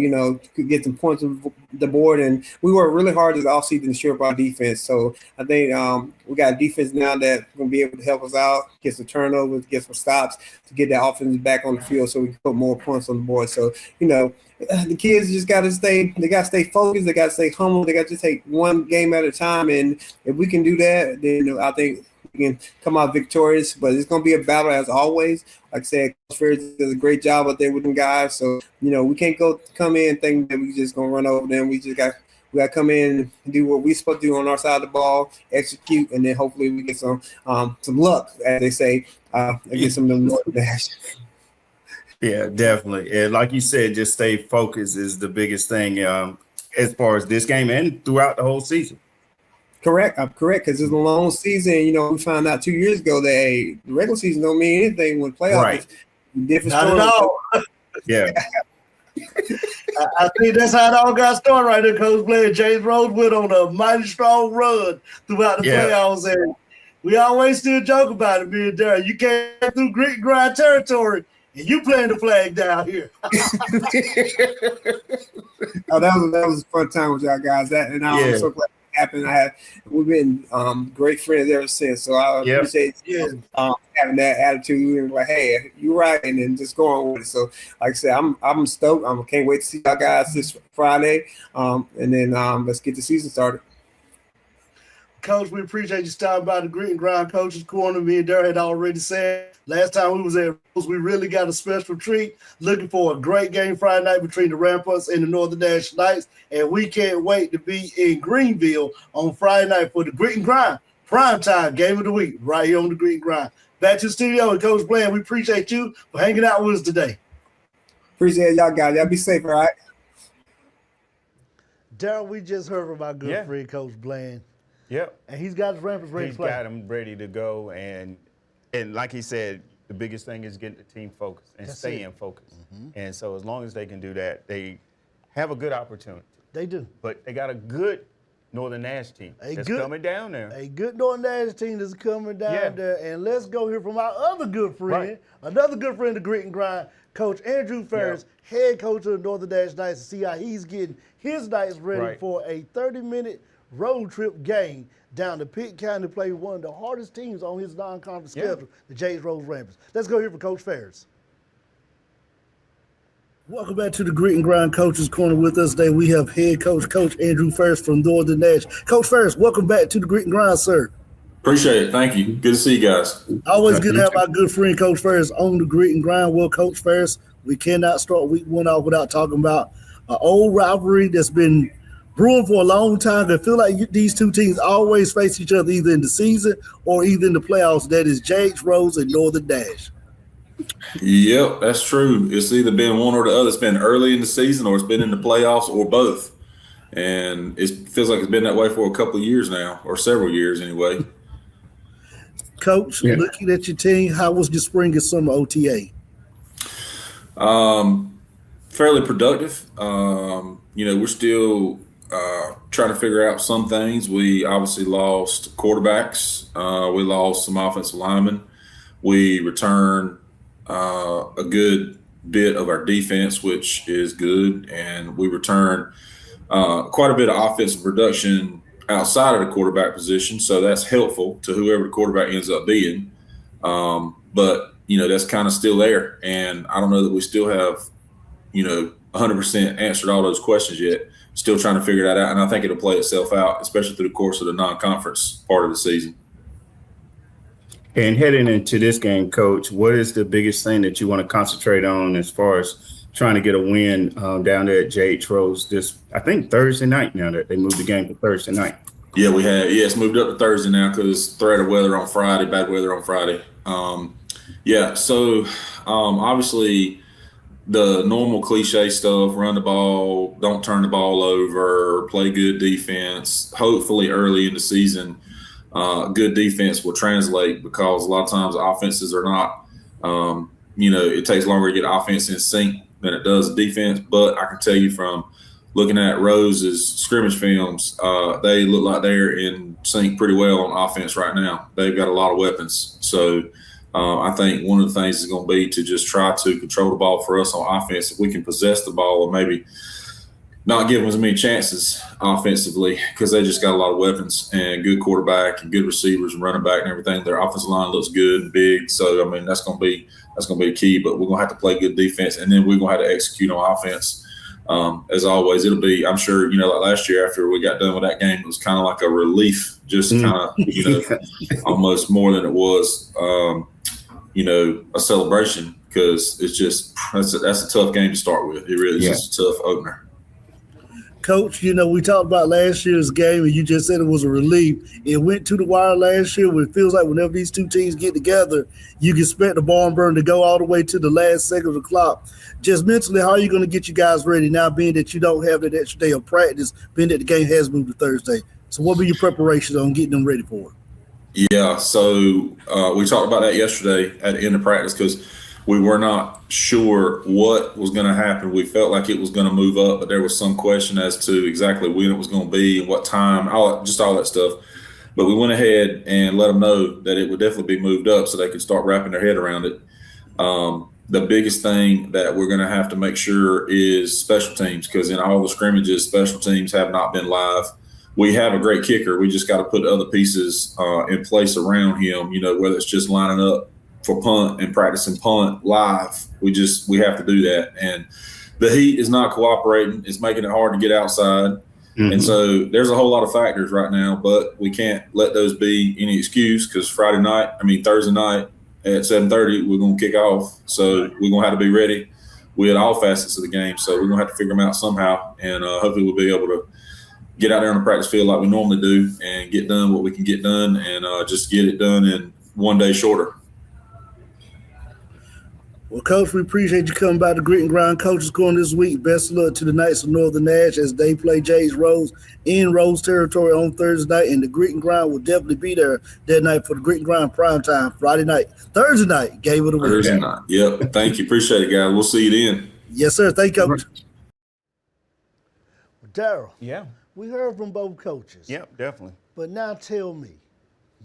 could get some points on the board. And we worked really hard this offseason to shore up our defense. So I think we got a defense now that's going to be able to help us out, get some turnovers, get some stops to get that offense back on the field so we can put more points on the board. So, the kids just got to stay focused. They got to stay humble. They got to take one game at a time. And if we can do that, then I think we can come out victorious. But it's going to be a battle as always. Like I said, Coach Farriss does a great job out there with them guys. So, we can't come in thinking that we just going to run over them. We got to come in and do what we're supposed to do on our side of the ball, execute, and then hopefully we get some luck, as they say, and get some of them Northern Nash. Yeah, definitely. And like you said, just stay focused is the biggest thing as far as this game and throughout the whole season. Correct. I'm correct, because it's a long season. We found out 2 years ago that the regular season don't mean anything when playoffs. Right. Different Not story. at all. Yeah. I think that's how it all got started right there, Coach Blair. James Rose went on a mighty strong run throughout the playoffs, and we always still joke about it, me and Deryl. You came through grit and grind territory, and you playing the flag down here. Oh, that was a fun time with y'all guys. And I'm so glad it happened. We've been great friends ever since. So I appreciate having that attitude and like, hey, you're right, and then just going with it. So, like I said, I'm stoked. I can't wait to see y'all guys this Friday, and then let's get the season started. Coach, we appreciate you stopping by the Grit and Grind Coaches Corner. Me and Deryl had already said last time we was at Rose, we really got a special treat. Looking for a great game Friday night between the Ramparts and the Northern Nash Knights. And we can't wait to be in Greenville on Friday night for the Grit and Grind Primetime Game of the Week right here on the Grit and Grind. Back to the studio and Coach Bland, we appreciate you for hanging out with us today. Appreciate y'all guys. Y'all be safe, all right? Deryl, we just heard from our good friend Coach Bland. Yep. And he's got his Ramparts ready to play. He's got them ready to go. And like he said, the biggest thing is getting the team focused and staying focused. Mm-hmm. And so as long as they can do that, they have a good opportunity. They do. But they got a good Northern Nash team that's coming down there. A good Northern Nash team that's coming down there. And let's go hear from our other good friend, another good friend of Grit and Grind, Coach Andrew Farriss, head coach of the Northern Nash Knights, to see how he's getting his Knights ready for a 30-minute road trip game down to Pitt County to play one of the hardest teams on his non-conference schedule, the James Rose Ramparts. Let's go hear from Coach Farriss. Welcome back to the Grit and Grind Coaches Corner. With us today, we have head coach, Coach Andrew Farriss from Northern Nash. Coach Farriss, welcome back to the Grit and Grind, sir. Appreciate it. Thank you. Good to see you guys. Always good to have our good friend, Coach Farriss, on the Grit and Grind. Well, Coach Farriss, we cannot start week one off without talking about an old rivalry that's been brewing for a long time. I feel like these two teams always face each other either in the season or either in the playoffs. That is James Rose and Northern Nash. Yep, that's true. It's either been one or the other. It's been early in the season or it's been in the playoffs or both. And it feels like it's been that way for a couple of years now, or several years anyway. Coach, looking at your team, how was your spring and summer OTA? Fairly productive. We're still trying to figure out some things. We obviously lost quarterbacks. We lost some offensive linemen. We returned a good bit of our defense, which is good. And we returned quite a bit of offensive production outside of the quarterback position. So that's helpful to whoever the quarterback ends up being. But, that's kind of still there. And I don't know that we still have, 100% answered all those questions yet. Still trying to figure that out, and I think it'll play itself out, especially through the course of the non-conference part of the season. And heading into this game, Coach, what is the biggest thing that you want to concentrate on as far as trying to get a win down there at JH Rose this, I think, Thursday night now that they moved the game to Thursday night? Yeah, we had. Yeah, it's moved up to Thursday now because threat of weather on Friday, bad weather on Friday. So obviously – the normal cliche stuff, run the ball, don't turn the ball over, play good defense. Hopefully early in the season, good defense will translate because a lot of times offenses are not, it takes longer to get offense in sync than it does defense. But I can tell you from looking at Rose's scrimmage films, they look like they're in sync pretty well on offense right now. They've got a lot of weapons. So I think one of the things is going to be to just try to control the ball for us on offense. If we can possess the ball and maybe not give them as many chances offensively because they just got a lot of weapons and good quarterback and good receivers and running back and everything. Their offensive line looks good and big. So, that's going to be the key. But we're going to have to play good defense, and then we're going to have to execute on offense. As always, it'll be, I'm sure, like last year after we got done with that game, it was kind of like a relief, just kind of, almost more than it was, a celebration because it's just that's a tough game to start with. It really is just a tough opener. Coach, we talked about last year's game, and you just said it was a relief. It went to the wire last year, but it feels like whenever these two teams get together, you can expect the barn burn to go all the way to the last second of the clock. Just mentally, how are you going to get you guys ready now, being that you don't have that extra day of practice, being that the game has moved to Thursday? So what will your preparations on getting them ready for it? Yeah, so we talked about that yesterday at the end of practice because We were not sure what was going to happen. We felt like it was going to move up, but there was some question as to exactly when it was going to be and what time, all that stuff. But we went ahead and let them know that it would definitely be moved up so they could start wrapping their head around it. The biggest thing that we're going to have to make sure is special teams, because in all the scrimmages, special teams have not been live. We have a great kicker. We just got to put other pieces in place around him, whether it's just lining up for punt and practicing punt live. We have to do that. And the heat is not cooperating. It's making it hard to get outside. Mm-hmm. And so there's a whole lot of factors right now, but we can't let those be any excuse, because Thursday night at 7:30, we're going to kick off. So we're going to have to be ready with all facets of the game. So we're going to have to figure them out somehow. And hopefully we'll be able to get out there on the practice field like we normally do and get done what we can get done, and just get it done in one day shorter. Well, Coach, we appreciate you coming by the Grit and Grind Coaches Corner this week. Best of luck to the Knights of Northern Nash as they play Jay's Rose in Rose territory on Thursday night. And the Grit and Grind will definitely be there that night for the Grit and Grind primetime Thursday night, game of the week. Thursday night. Yep. Thank you. Appreciate it, guys. We'll see you then. Yes, sir. Thank you, Coach. Daryl. Yeah. We heard from both coaches. Yep, definitely. But now tell me,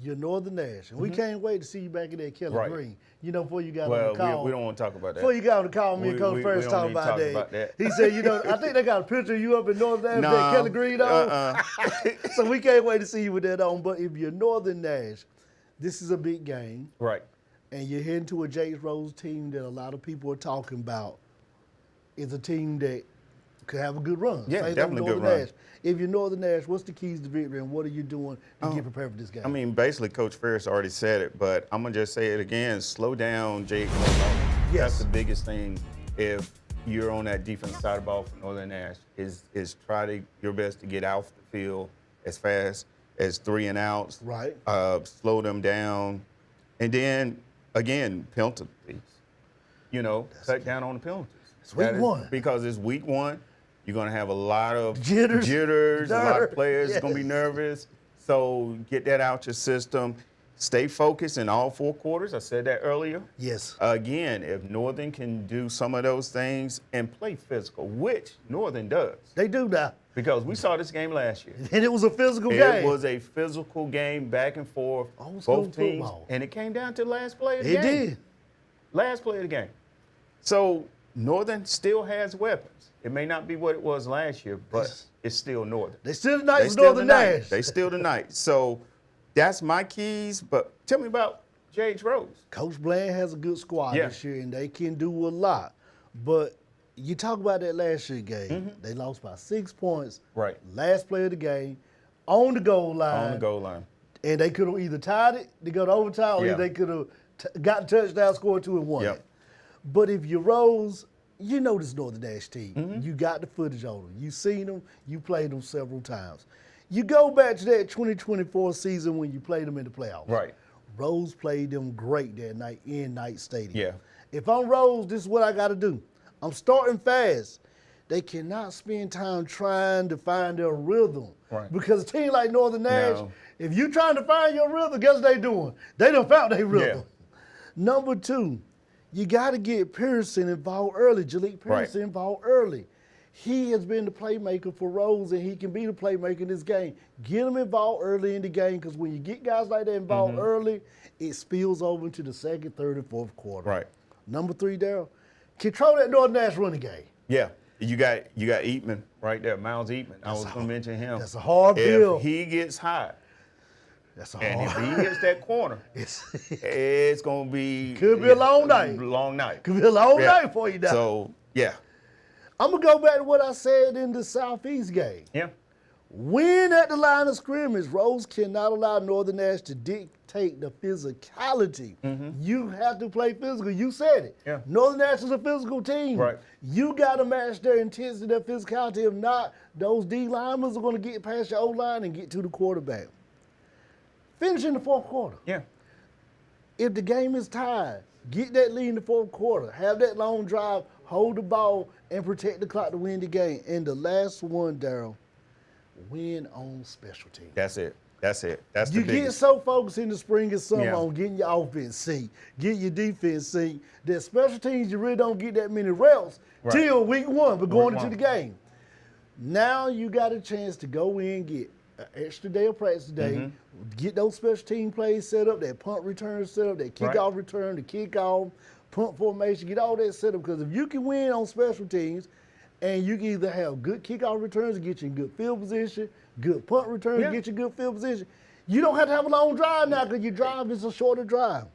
you're Northern Nash, and we can't wait to see you back in that Kelly Green. Before you got on the call. We don't want to talk about that. Before you got on the call, me and Coach Farriss talked about that. He said, I think they got a picture of you up in Northern Nash with Kelly Green on. So we can't wait to see you with that on. But if you're Northern Nash, this is a big game. Right. And you're heading to a James Rose team that a lot of people are talking about. It's a team that could have a good run. Yeah, Same definitely good run. Nash. If you're Northern Nash, what's the keys to victory, and what are you doing to get prepared for this game? Basically, Coach Farriss already said it, but I'm going to just say it again. Slow down Jake. Yes. That's the biggest thing if you're on that defense side of the ball for Northern Nash, is try your best to get out the field as fast as 3 and outs. Right. Slow them down. And then, again, penalties. Cut down on the penalties. It's week one. Because it's week one. You're going to have a lot of jitters, a lot of players going to be nervous. So get that out your system. Stay focused in all 4 quarters. I said that earlier. Yes. Again, if Northern can do some of those things and play physical, which Northern does. They do now. Because we saw this game last year. And it was a physical game. It was a physical game, back and forth, both teams. Football. And it came down to the last play of the game. It did. Last play of the game. So Northern still has weapons. It may not be what it was last year, but it's still Northern. They still the Knights of Northern Nash. They still the Knights. So that's my keys. But tell me about Jay's Rose. Coach Bland has a good squad this year, and they can do a lot. But you talk about that last year game. Mm-hmm. They lost by 6 points. Right. Last play of the game, on the goal line. And they could have either tied it to go to overtime, or they could have gotten touchdown, scored 2 and won it. But if you Rose, you know this Northern Nash team. Mm-hmm. You got the footage on them. You seen them. You played them several times. You go back to that 2024 season when you played them in the playoffs. Right. Rose played them great that night in Knight Stadium. Yeah. If I'm Rose, this is what I got to do. I'm starting fast. They cannot spend time trying to find their rhythm. Right. Because a team like Northern Nash, if you're trying to find your rhythm, guess what they doing? They done found their rhythm. Yeah. Number 2, you got to get Pearson involved early, Jalek Pearson involved early. He has been the playmaker for Rose, and he can be the playmaker in this game. Get him involved early in the game, because when you get guys like that involved early, it spills over into the 2nd, 3rd, and 4th quarter. Right. Number 3, Daryl, control that Northern Nash running game. Yeah. You got Eatman right there, Miles Eatman. I was going to mention him. That's a hard bill. If he gets hot, and if he hits that corner, it's going to be... Could be a long night. Could be a long night for you now. So, yeah. I'm going to go back to what I said in the Southeast game. Yeah. When at the line of scrimmage, Rose cannot allow Northern Nash to dictate the physicality. Mm-hmm. You have to play physical. You said it. Yeah. Northern Nash is a physical team. Right. You got to match their intensity, their physicality. If not, those D linemen are going to get past your O-line and get to the quarterback. Finish in the 4th quarter. Yeah. If the game is tied, get that lead in the 4th quarter. Have that long drive, hold the ball, and protect the clock to win the game. And the last one, Daryl, win on special teams. That's it. That's it. That's You the get biggest. so focused in the spring and summer Yeah. on getting your offense synced, getting your defense synced, that special teams, you really don't get that many reps till week 1, but going into the game. Now you got a chance to go in, get an extra day of practice today, get those special team plays set up, that punt return set up, that kickoff return, the kickoff, punt formation, get all that set up. Because if you can win on special teams, and you can either have good kickoff returns to get you in good field position, good punt returns to get you in good field position, you don't have to have a long drive now because your drive is a shorter drive.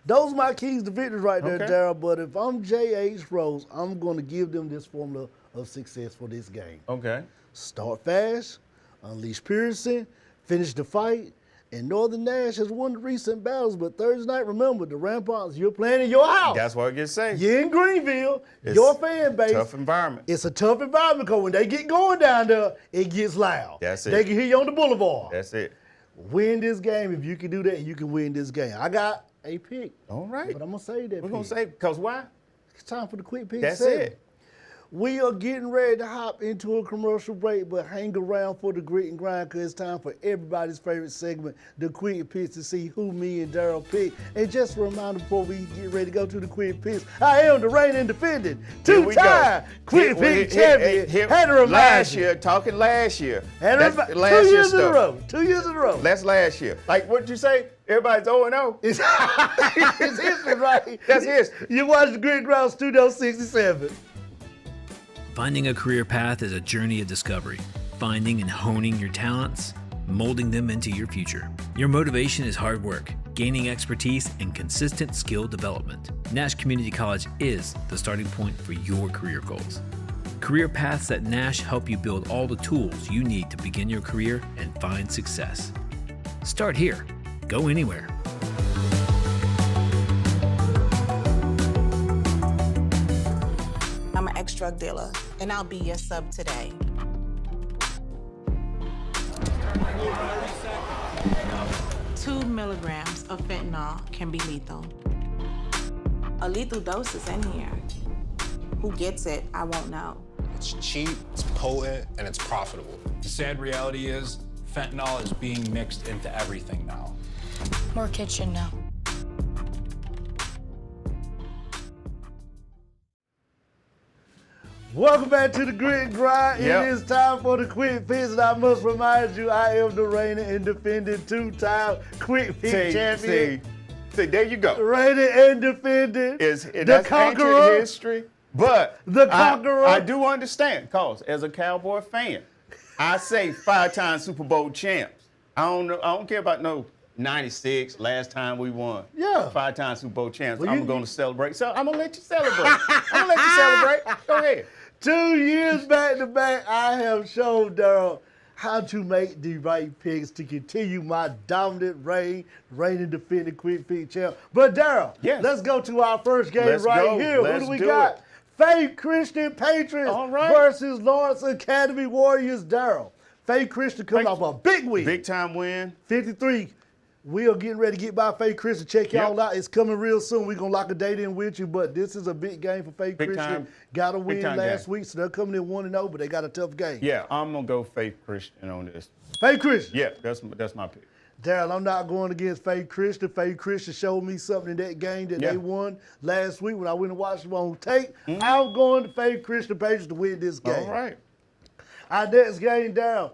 Those are my keys to victory right there, Daryl. But if I'm J.H. Rose, I'm going to give them this formula of success for this game. Okay. Start fast, unleash Pearson, finish the fight. And Northern Nash has won the recent battles, but Thursday night, remember, the Ramparts, you're playing in your house. That's what I get say. You're in Greenville, your fan base. Tough environment. It's a tough environment because when they get going down there, it gets loud. That's it. They can hear you on the boulevard. That's it. Win this game. If you can do that, you can win this game. I got a pick. All right. But I'm going to say that We're going to say, because why? It's time for the quick pick. That's 7. it. We are getting ready to hop into a commercial break, but hang around for the grit and grind because it's time for everybody's favorite segment, the quick picks, to see who me and Daryl pick. And just a reminder before we get ready to go to the quick picks, I am the reigning and defending two-time quick pick champion. Had to remind last you. year, talking last year. That's That's 2 last year's years in a stuff. row. 2 years in a row. That's last year. Like what you say? Everybody's 0-0. It's history, right? That's history. You watch the Grit and Grind Studio 67. Finding a career path is a journey of discovery, finding and honing your talents, molding them into your future. Your motivation is hard work, gaining expertise, and consistent skill development. Nash Community College is the starting point for your career goals. Career paths at Nash help you build all the tools you need to begin your career and find success. Start here. Go anywhere. I'm an ex-drug dealer, and I'll be your sub today. Two milligrams of fentanyl can be lethal. A lethal dose is in here. Who gets it, I won't know. It's cheap, it's potent, and it's profitable. The sad reality is fentanyl is being mixed into everything now. More kitchen now. Welcome back to the Grit and Grind. It is time for the quick picks, and I must remind you, I am the reigning and defending two-time quick pick champion. See, there you go. Reigning and defending The conqueror. ancient history, but the conqueror. I do understand, cause as a Cowboy fan, I say 5-time Super Bowl champs. I don't care about no 96, last time we won. Yeah. 5-time Super Bowl champs. Well, I'm going to celebrate. So I'm going to let you celebrate. I'm going to let you celebrate. Go ahead. 2 years back to back, I have shown Daryl how to make the right picks to continue my dominant reign and defending quick pick champ. But Daryl, let's go to our first game here. Who do we got? Faith Christian Patriots versus Lawrence Academy Warriors. Daryl, Faith Christian coming off a big win. Big time win. 53. We are getting ready to get by Faith Christian. Check y'all out. It's coming real soon. We're going to lock a date in with you, but this is a big game for Faith Christian. Got a win last week, so they're coming in 1-0, but they got a tough game. Yeah, I'm going to go Faith Christian on this. Faith Christian? Yeah, that's my pick. Daryl, I'm not going against Faith Christian. Faith Christian showed me something in that game that they won last week when I went and watched them on tape. I'm going to Faith Christian Patriots to win this game. All right. Our next game, Daryl.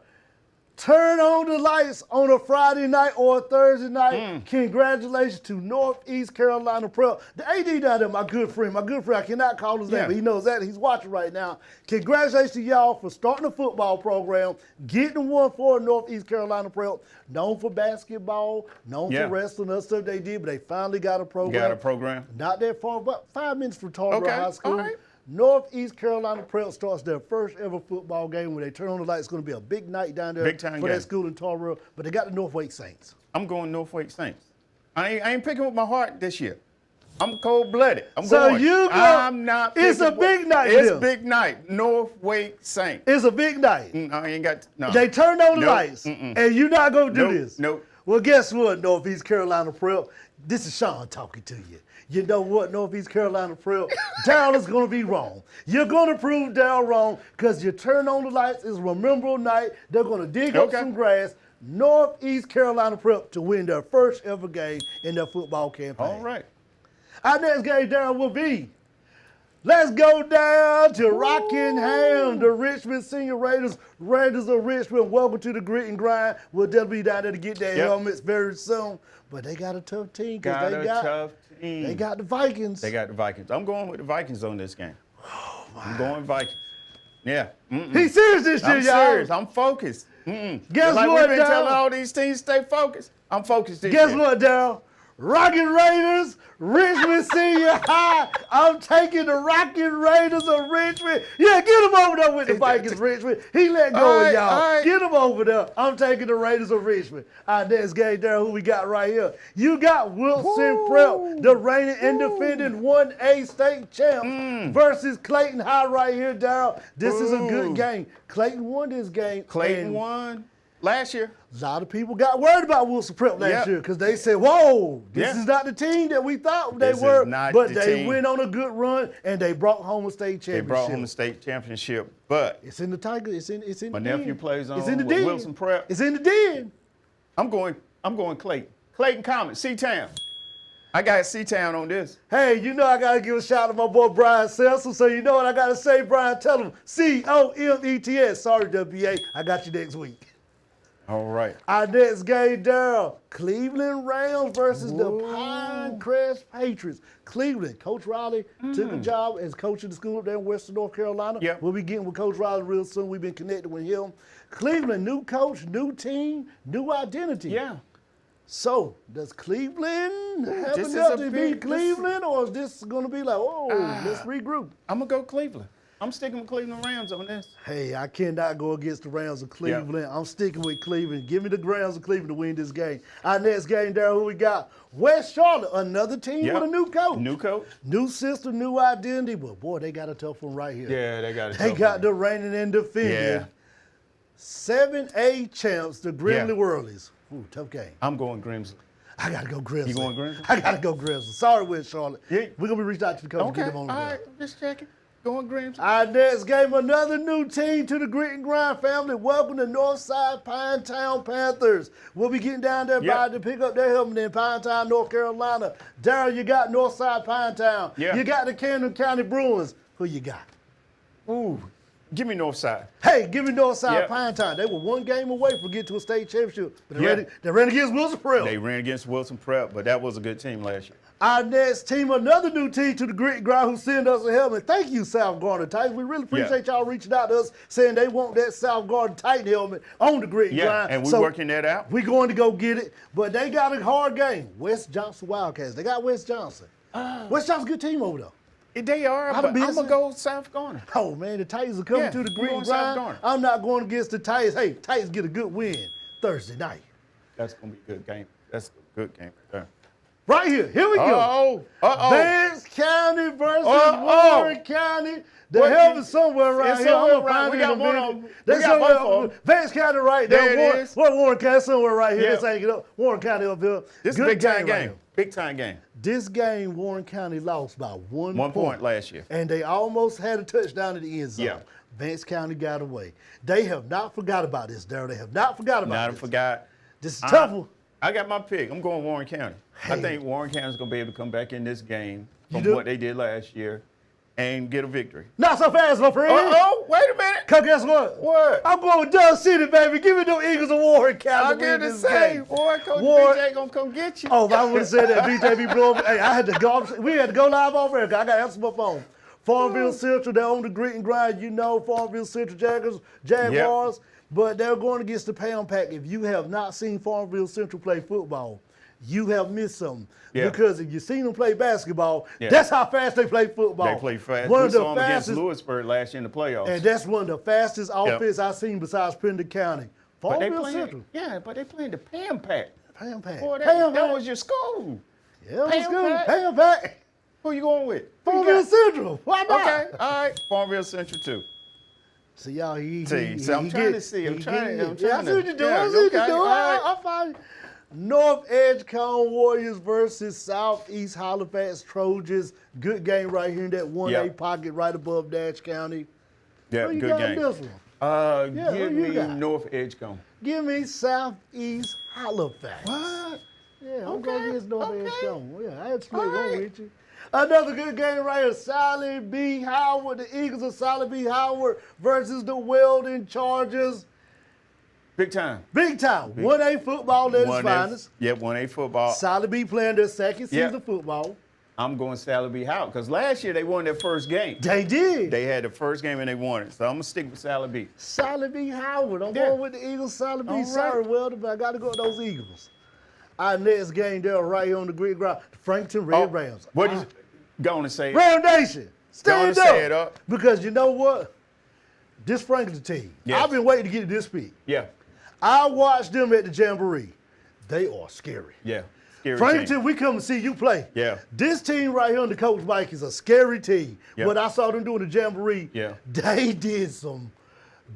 Turn on the lights on a Friday night or a Thursday night. Congratulations to Northeast Carolina Prep. The AD down there, my good friend, I cannot call his name, but he knows that. He's watching right now. Congratulations to y'all for starting a football program, getting one for Northeast Carolina Prep, known for basketball, known for wrestling, other stuff they did, but they finally got a program. Not that far, but 5 minutes from Tarboro High School. All right. Northeast Carolina Prep starts their first ever football game when they turn on the lights. It's going to be a big night down there for that school in Tarboro, but they got the North Wake Saints. I'm going North Wake Saints. I ain't picking with my heart this year. I'm cold-blooded. I'm not picking. It's a big night. It's big night. North Wake Saints. It's a big night. I ain't got no. They turned on the lights, and you're not going to do this. Nope. Well, guess what, Northeast Carolina Prep? This is Shawn talking to you. You know what, Northeast Carolina Prep? Daryl is going to be wrong. You're going to prove Daryl wrong because you turn on the lights. It's a memorable night. They're going to dig up some grass. Northeast Carolina Prep to win their first ever game in their football campaign. All right. Our next game down will be, let's go down to Rockingham, the Richmond Senior Raiders. Raiders of Richmond, welcome to the grit and grind. We'll definitely be down there to get their helmets very soon. But they got a tough team. Tough team. They got the Vikings. They got the Vikings. I'm going with the Vikings on this game. Oh, my. I'm going Vikings. Yeah. He's serious this year, y'all. I'm serious. I'm focused. Guess like what, we've been Daryl? telling all these teams, stay focused. I'm focused this year. Guess what, Daryl? Rockin' Raiders, Richmond Senior High. I'm taking the Rockin' Raiders of Richmond. Yeah, get him over there with the Vikings, Richmond. He let go of y'all. Get him over there. I'm taking the Raiders of Richmond. Our next game there, who we got right here? You got Wilson Prep, the reigning and defending 1A state champ, versus Clayton High right here, Daryl. This is a good game. Clayton won this game. Clayton won last year. A lot of people got worried about Wilson Prep last year because they said, whoa, this is not the team that we thought they were. But they went on a good run and they brought home a state championship. They brought home a state championship, but it's in the Tiger. It's in the my den. nephew plays on it's in the with den. Wilson Prep. It's in the den. I'm going Clayton. Clayton Common, C-Town. I got C-Town on this. Hey, you know I got to give a shout out to my boy Brian Cecil. So you know what I got to say, Brian? Tell him COMETS. Sorry, WA. I got you next week. All right. Our next game, Daryl. Cleveland Rams versus the Pinecrest Patriots. Cleveland. Coach Raleigh took a job as coach of the school up there in Western North Carolina. Yep. We'll be getting with Coach Raleigh real soon. We've been connected with him. Cleveland, new coach, new team, new identity. Yeah. So, does Cleveland have this enough is a to big- beat Cleveland, or is this going to be like, let's regroup? I'm going to go Cleveland. I'm sticking with Cleveland Rams on this. Hey, I cannot go against the Rams of Cleveland. I'm sticking with Cleveland. Give me the Rams of Cleveland to win this game. Our next game, Daryl, who we got? West Charlotte, another team with a new coach. New coach. New system, new identity. But, boy, they got a tough one right here. Yeah, they got a They tough got one. the reigning and defending 7A champs, the Grimley Whirlies. Ooh, tough game. I'm going Grimsley. I got to go Grizzly. You going Grizzly? I got to go Grizzly. Sorry, West Charlotte. Yeah. We're going to be reaching out to the coach and Okay, get them on the all bill. right, just checking. Going Grimsley. Our next game, another new team to the Grit and Grind family. Welcome to Northside Pinetown Panthers. We'll be getting down there by to pick up their helmet in Pinetown, North Carolina. Daryl, you got Northside Pinetown. Yeah. You got the Camden County Bruins. Who you got? Ooh, give me Northside. Hey, give me Northside Yep. Pinetown. They were one game away from getting to a state championship. But they ran against Wilson Prep. They ran against Wilson Prep, but that was a good team last year. Our next team, another new team to the Grit and Grind who sent us a helmet. Thank you, South Garden Titans. We really appreciate y'all reaching out to us saying they want that South Garden Titan helmet on the Grit and Grind. And we're working that out. We're going to go get it. But they got a hard game. West Johnson Wildcats. They got West Johnson. West Johnson's a good team over there. They are, but I'm going to go South Garner. Oh, man, the Titans are coming to the Grit and South Grind. Garner. I'm not going against the Titans. Hey, Titans get a good win Thursday night. That's going to be a good game. That's a good game right there. Right here we go. Vance County versus Warren County. The helmet's somewhere right here. I'm gonna find we it got in a one minute. on them. They We got both of them. Vance County right There there. it is. Warren County somewhere right here. Yeah. Let's hang it up. Warren County up here. This is Good a big-time right game. here. Big-time game. This game, Warren County lost by 1 1 point last year. And they almost had a touchdown in the end zone. Yeah. Vance County got away. They have not forgot about this, Daryl. They have not forgot about Not this. forgot. This is a tough one. I got my pick. I'm going Warren County. Hey. I think Warren County's going to be able to come back in this game You from do? what they did last year and get a victory. Not so fast, my friend. Wait a minute. Cause guess what? What? I'm going with Dub City, baby. Give me them Eagles of Warren County. I'll to win get to this say, game. boy, Coach Warren- BJ going to come get you. Oh, if I would have said that, BJ be blowing. Hey, I had to go. We had to go live over here. I got to answer my phone. Farmville Central, they're on the Grit and Grind. You know, Farmville Central Jaguars. But they're going against the Pound Pack. If you have not seen Farmville Central play football, you have missed something. Yeah. Because if you've seen them play basketball, Yeah. that's how fast they play football. They play fast. One We of the saw them against fastest, Lewisburg last year in the playoffs. and that's one of the fastest offense I've seen besides Pender County. but they Farmville playing, Central. yeah, but they playing the Pam Pack. Pam Pack. Boy, Pam that Pack. was your school. Yeah, let's Pam go. Pack. Pam Pack. Who you going with? Who you Farmville got? Central. Why not? Okay, all right. Farmville Central too. See, y'all, I'm trying to see. I'm trying Yeah, I to. see what you're doing. Yeah, I see what you're okay, doing. all right. I'm fine. North Edgecombe Warriors versus Southeast Halifax Trojans. Good game right here in that 1A pocket right above Nash County. Yeah, Who you good got in game. this one? Yeah, Give who you me got? North Edgecombe. Give me Southeast Halifax. What? Yeah, I'm going against North Shawn. Yeah, I had to split one with you. Another good game right here. Sally B. Howard. The Eagles of Sally B. Howard versus the Weldon Chargers. Big time. Big time. 1A football at its finest. Yep, 1A football. Sally B playing their second season of football. I'm going Sally B. Howard because last year they won their first game. They did. They had the first game and they won it. So I'm going to stick with Sally B. Sally B. Howard. I'm going with the Eagles. Sally B. Sorry, Weldon, but I got to go with those Eagles. Our next game there right here on the grid ground. Frankton Red Rams. What are you going to say? Ram Nation. Stand up. Say it up. Because you know what? This Frankton team, I've been waiting to get to this speed. Yeah. I watched them at the Jamboree. They are scary. Yeah. Scary Frankton, team. we come to see you play. Yeah. This team right here under Coach Mike is a scary team. Yeah. What I saw them doing the Jamboree, they did some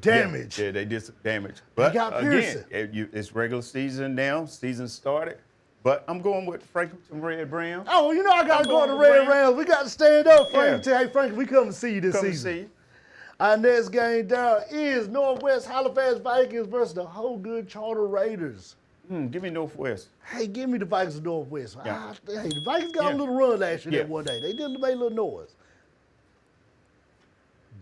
damage. Yeah, they did some damage. But got again, it's regular season now. Season started. But I'm going with Frankton Red Rams. Oh, you know I got to go to the Red Rams. We got to stand up, Frankton. Hey, Frankton, we come to see you this season. See you. Our next game down is Northwest Halifax Vikings versus the Hoke Charter Raiders. Give me Northwest. Hey, give me the Vikings of Northwest. Yeah. Hey, the Vikings got a little run last year that one day. They did make a little noise.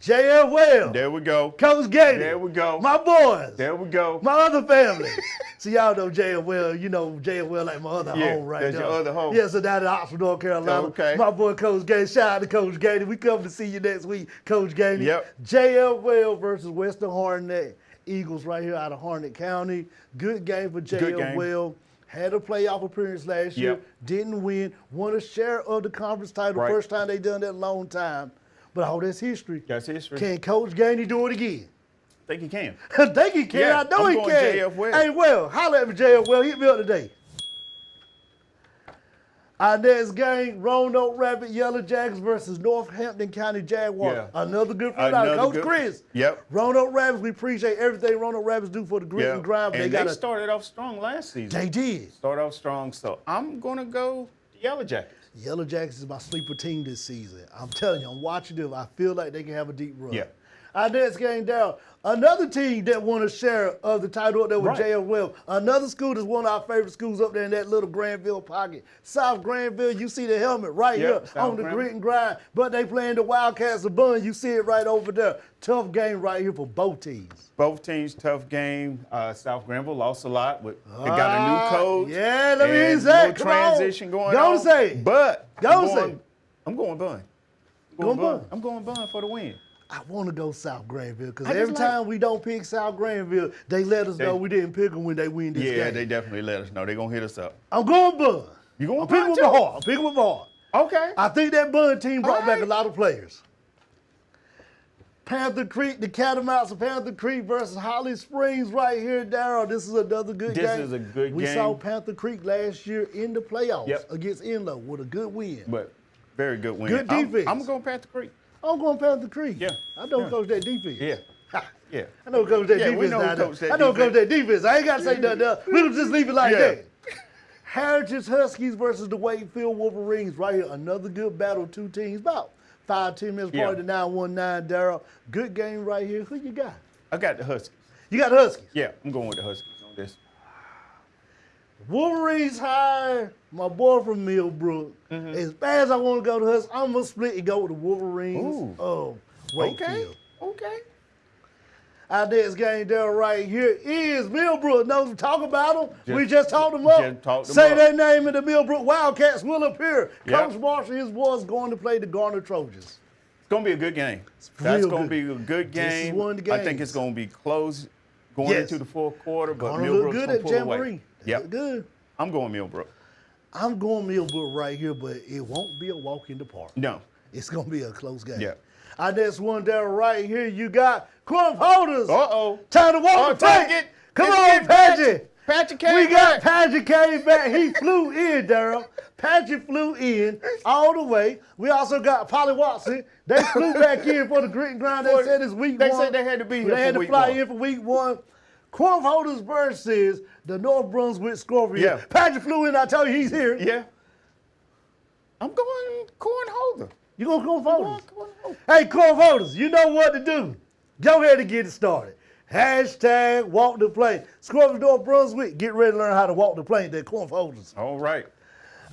J.F. Wells. There we go. Coach Gator. There we go. My boys. There we go. My other family. See, y'all know J.F. Wells. You know J.F. Wells like my other home right that's there. your other home. Yeah, so down in Oxford, North Carolina. Okay. My boy Coach Gator. Shout out to Coach Gator. We come to see you next week, Coach Gator. Yep. J.F. Wells versus Western Harnett. Eagles right here out of Harnett County. Good game for J.F. Wells. Had a playoff appearance last year. Didn't win. Won a share of the conference title. First time they done that in a long time. But all that's history. That's history. Can Coach Gainey do it again? I think he can. I think he can. Yeah, I know I'm he going can. J.F. Wells. Hey, Well, holler at me, J.F. Wells. Hit me up today. Our next game, Roanoke Rabbit Yellow Jackets versus Northampton County Jaguars. Yeah. Another good friend out of Coach Chris. Yep. Roanoke Rabbits, we appreciate everything Roanoke Rabbits do for the grit and grind. And they started off strong last season. They did. Started off strong, so I'm going to go the Yellow Jackets. Yellow Jackets is my sleeper team this season. I'm telling you, I'm watching them. I feel like they can have a deep run. Yeah. Our next game down, another team that won a share of the title up there with J.F. Wells. Another school that's one of our favorite schools up there in that little Granville pocket. South Granville, you see the helmet right here on the grit and grind. But they playing the Wildcats of Bun. You see it right over there. Tough game right here for both teams. Both teams, tough game. South Granville lost a lot, but they got a new coach. Yeah, let me hear that. Come transition going Go on. say it. But Go say it. I'm going Bun. I'm going Bun for the win. I want to go South Granville because every time we don't pick South Granville, they let us know we didn't pick them when they win this game. Yeah, they definitely let us know. They're going to hit us up. I'm going Bun. You going I'm picking with my heart. I'm picking with my heart. Okay. I think that Bun team brought back a lot of players. Panther Creek, the Catamounts of Panther Creek versus Holly Springs right here, Daryl. This is another good game. This is a good game. We saw Panther Creek last year in the playoffs against Enloe with a good win. But very good win. Good defense. I'm going Panther Creek. I'm going Panther Creek. Yeah. I know coach that defense. Yeah. Yeah. I know coach that defense. We know coach that I know coach that defense. I ain't got to say nothing else. We can just leave it like that. Heritage Huskies versus the Wakefield Wolverines right here. Another good battle. Two teams, about 5-10 minutes apart. The 9-1-9, Daryl. Good game right here. Who you got? I got the Huskies. You got the Huskies? Yeah, I'm going with the Huskies on this. Wolverines hire my boy from Millbrook. As bad as I want to go to Huskies, I'm going to split and go with the Wolverines of Wakefield. Okay. Our next game there right here is Millbrook. No, talk about them. We just talked them up. Say their name and the Millbrook Wildcats will appear. Coach Marshall and his boys going to play the Garner Trojans. It's going to be a good game. That's going to be a good game. This is one of the games. I think it's going to be close going into the fourth quarter, but Garner Millbrook's look good going at to pull Jamboree. away. Yep. Good. I'm going Millbrook. I'm going Millbrook right here, but it won't be a walk in the park. No. It's going to be a close game. Yeah. Our next one there right here, you got Crump Holders. Uh-oh. Time to walk the plank. Come on, Patrick. Patrick came We got back. Patrick came back. He flew in, Daryl. Patrick flew in all the way. We also got Polly Watson. They flew back in for the grit and grind. They said it's week one. They said they had to be here They had for to week fly one. in for week one. Crump Holders versus the North Brunswick Scorpions. Yeah. Patrick flew in. I tell you, he's here. Yeah. I'm going Corn Holder. You gonna Crump Holders? Hey, Crump Holders, you know what to do. Go ahead and get it started. Hashtag walk the plank. Scrubs North Brunswick, get ready to learn how to walk the plank. They're corn folders. All right.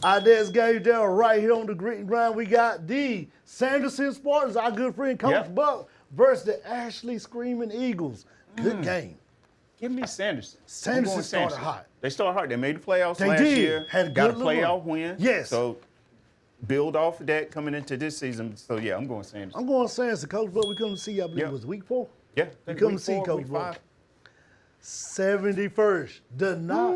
Our next game there right here on the grit and grind. We got the Sanderson Spartans, our good friend Coach Buck, versus the Ashley Screaming Eagles. Good game. Give me Sanderson. Sanderson started hot. They started hot. They made the playoffs They last did. year. Had a Got a good playoff win. Yes. So build off of that coming into this season. So, yeah, I'm going Sanderson. I'm going Sanderson. Coach Buck, we come to see you, I believe it was week 4. Yeah. We come to see Coach Buck. 71st. The not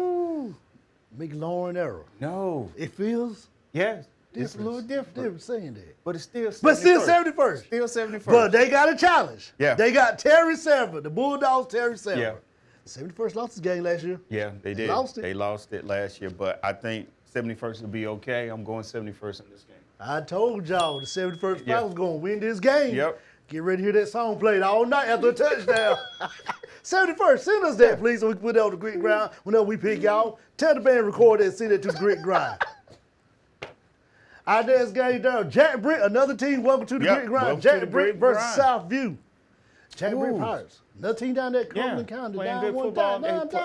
McLaurin era. No. It feels it's a little different. Saying that. But it's still 71st. But still 71st. Still 71st. But they got a challenge. Yeah. They got Terry Sanford, the Bulldogs Terry Sanford. Yeah. 71st lost his game last year. Yeah, they did. lost it. They lost it last year, but I think 71st will be okay. I'm going 71st in this game. I told y'all the 71st Falcons going to win this game. Yep. Get ready to hear that song played all night after a touchdown. 71st, send us that, please, so we can put it on the grit grind whenever we pick y'all. Tell the band record that and send it to the grit grind. Our next game down, Jack Britt, another team, welcome to the grit grind. Jack Britt versus Southview. Jack Britt Pirates. Another team down there, Cumberland County. Playing good football.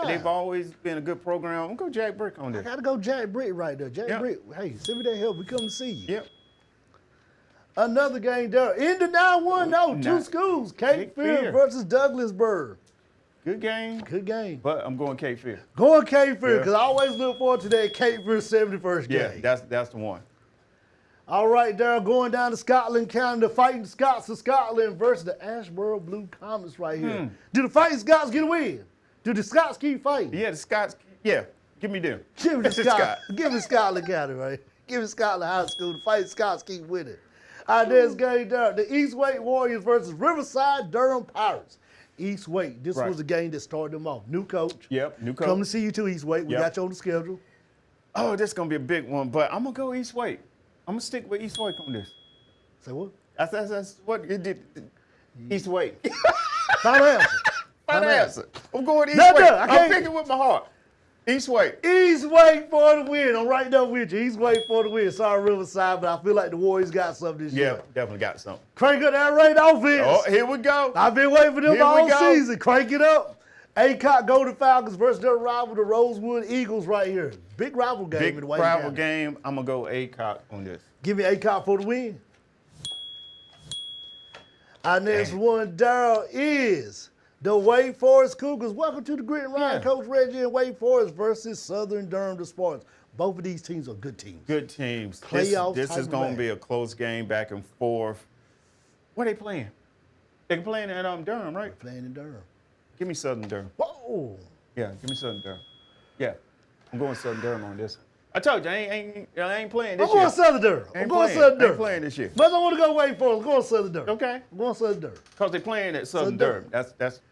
They've always been a good program. I'm going to go Jack Britt on this. I got to go Jack Britt right there. Jack Britt, hey, send me that help. We come to see you. Yep. Another game there. In the 9-1-0, two schools. Cape Fear versus Douglasburg. Good game. Good game. But I'm going Cape Fear. Going Cape Fear, because I always look forward to that Cape Fear 71st game. Yeah, that's the one. All right, Daryl, going down to Scotland County, the Fighting Scots of Scotland versus the Ashboro Blue Comets right here. Do the Fighting Scots get a win? Do the Scots keep fighting? Yeah, the Scots, give me them. Give me the Scots. Give me Scotland County, right? Give me Scotland High School. The Fighting Scots keep winning. Our next game there, the East Wake Warriors versus Riverside Durham Pirates. East Wake, this was the game that started them off. New coach. Yep, new coach. Come to see you too, East Wake. We got you on the schedule. Oh, this is going to be a big one, but I'm going to go East Wake. I'm going to stick with East Wake on this. Say what? That's what it did. East Wake. Final answer. Final answer. I'm going East Wake. I'm picking with my heart. East Wake. East Wake for the win. I'm right there with you. East Wake for the win. Sorry, Riverside, but I feel like the Warriors got something this year. Yeah, definitely got something. Crank up that rate offense. Oh, here we go. I've been waiting for them all season. Crank it up. ACOT Golden Falcons versus their rival, the Rosewood Eagles right here. Big rival game in the Wayne rival County. game. I'm going to go ACOT on this. Give me ACOT for the win. Our next one, Daryl, is the Wake Forest Cougars. Welcome to the Grit and Ryan. Coach Reggie and Wake Forest versus Southern Durham, the Spartans. Both of these teams are good teams. Good teams. Playoff This is going to be a close game back and forth. What are they playing? They're playing at Durham, right? They're playing in Durham. Give me Southern Durham. Whoa. Yeah, give me Southern Durham. Yeah, I'm going Southern Durham on this. I told you, I ain't playing this year. I'm going Southern Durham. I'm going Southern Durham. I ain't playing this year. But I want to go Wake Forest. I'm going Southern Durham. Okay. I'm going Southern Durham. Because they're playing at Southern Durham. That's.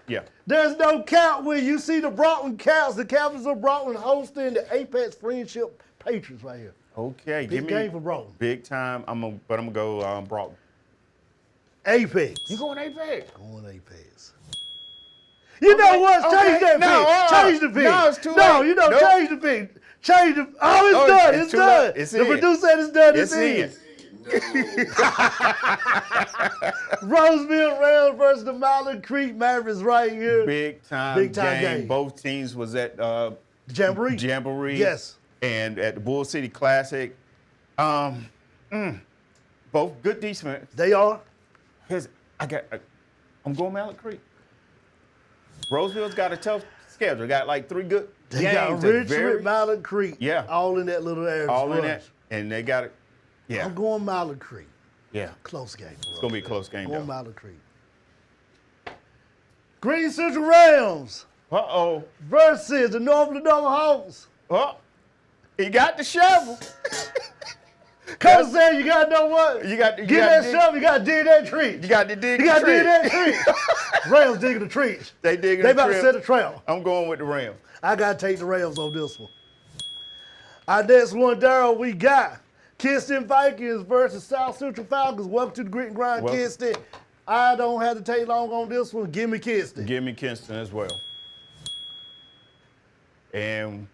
There's no count when you see the Broughton Cats, the Captains of Broughton hosting the Apex Friendship Patriots right here. Okay, Big game for Broughton. Big time. I'm gonna go Broughton. Apex. You going Apex? Going Apex. You know what? Change that pick. Change the pick. No, it's too late. No, change the pick. Change the. Oh, it's done. It's done. It's the producer said it's done. It's in. Roseville Rams versus the Mountain Creek Mavericks right here. Big time game. Both teams was at Jamboree. Yes. And at the Bull City Classic. Both good defense. They are. I'm going Mallet Creek. Roseville's got a tough schedule. Got like 3 good they games. Got Richmond, Mallet Creek. Yeah. All in that little area. All in that. And they got it. Yeah. I'm going Mallet Creek. Yeah. Close game. It's going to be a close game, going Mallet Creek. Green Central Rams. Versus the North Ladoma Hawks. He got the shovel. Coach said you got to know what? Get that shovel, you got to dig that tree. You got to dig that tree. Rams digging the trees. They digging They the about to set a trap. I'm going with the Rams. I got to take the Rams on this one. Our next one, Daryl, we got Kinston Vikings versus South Central Falcons. Welcome to the Grit and Grind, Kinston. I don't have to take long on this one. Give me Kinston. Give me Kinston as well. And,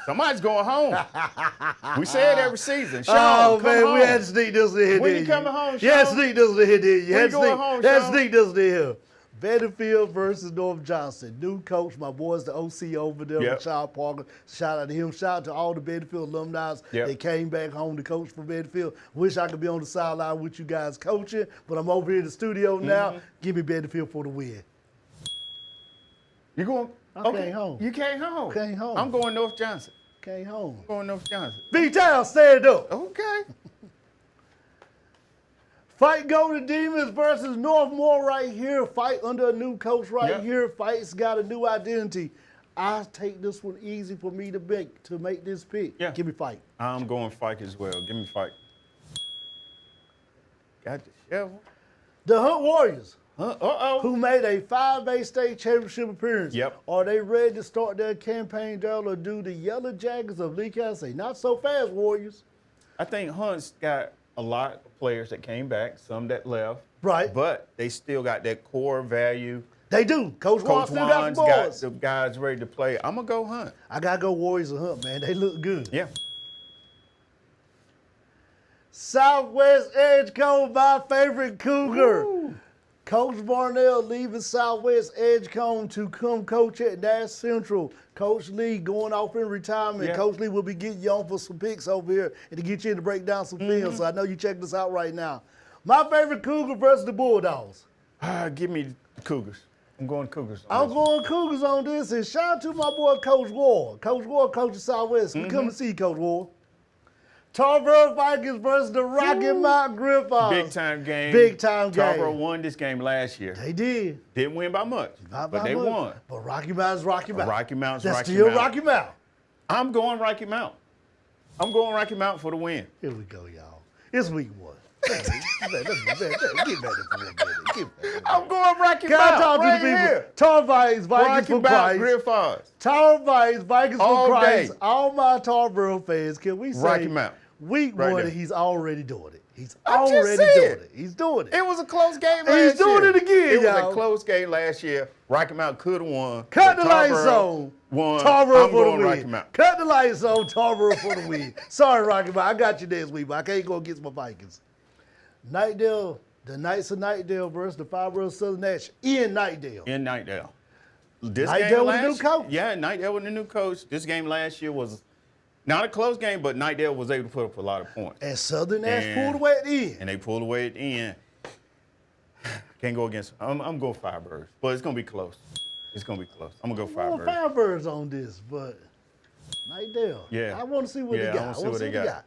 somebody's going home. We say it every season. Shawn, come home. We had to sneak this in here. When you coming home, Shawn? You had to sneak this in here, didn't you? When you going home, Had to Shawn? sneak this in here. Bedford versus North Johnson. New coach, my boys, the OC over there, Rashad Parker. Shout out to him. Shout out to all the Bedford alumni that came back home to coach for Bedford. Wish I could be on the sideline with you guys coaching, but I'm over here in the studio now. Give me Bedford for the win. You going? I came home. You came home. Came home. I'm going North Johnson. Came home. I'm going North Johnson. B-Town, stand up. Okay. Fight Golden Demons versus Northmore right here. Fight under a new coach right here. Fight's got a new identity. I take this one easy for me to make this pick. Yeah. Give me Fight. I'm going Fight as well. Give me Fight. Got the shovel. The Hunt Warriors. Who made a 5A state championship appearance. Yep. Are they ready to start their campaign, Daryl, or do the Yellow Jackets of Lee County say, not so fast, Warriors? I think Hunt's got a lot of players that came back, some that left. Right. But they still got that core value. They do. Coach Juan still got the got boys. the guys ready to play. I'm going to go Hunt. I got to go Warriors and Hunt, man. They look good. Yeah. Southwest Edgecombe, my favorite Cougar. Woo. Coach Barnell leaving Southwest Edgecombe to come coach at Nash Central. Coach Lee going off in retirement. Yeah. Coach Lee will be getting you on for some picks over here and to get you in to break down some film. So I know you check this out right now. My favorite Cougar versus the Bulldogs. Give me the Cougars. I'm going Cougars. I'm going Cougars on this. And shout out to my boy Coach Ward. Coach Ward coaches Southwest. We come to see Coach Ward. Tarboro Vikings versus the Rocky Mount Griffons. Big time game. Big time game. Tarboro won this game last year. They did. Didn't win by much, but they won. But Rocky Mount's Rocky Mount. Rocky Mount's That's Rocky still Mount. Rocky Mount. I'm going Rocky Mount. I'm going Rocky Mount for the win. Here we go, y'all. It's week 1. Get back I'm going Rocky Can Mount. I talk right to the people? here. Tar Vikings, Vikings Rocky for Mount, Christ. Griffons. Tar Vikings, Vikings All for Christ. day. All my Tarboro fans, can we say Rocky Mount. Week Right 1, there. he's already doing it. He's I just already said. doing it. He's doing it. It was a close game last year. He's doing it again, It was y'all. a close game last year. Rocky Mount could have won. Cut but the lights Tarboro on. Won. Tarboro I'm for going the Rocky win. Mount. Cut the lights on. Tarboro for the win. Sorry, Rocky Mount. I got you next week, but I can't go against my Vikings. Nightdale, the Knights of Nightdale versus the Firebirds Southern Nash in Nightdale. In Nightdale. This Nightdale game with a new last- coach. Yeah, Nightdale with a new coach. This game last year was not a close game, but Nightdale was able to put up a lot of points. And Southern Nash And- pulled away at the end. And they pulled away at the end. Can't go against them. I'm going Firebirds, but it's going to be close. It's going to be close. I'm going to go I'm Firebirds. going Firebirds on this, but Nightdale. Yeah. I want to see what they Yeah, I got. wanna see what they got.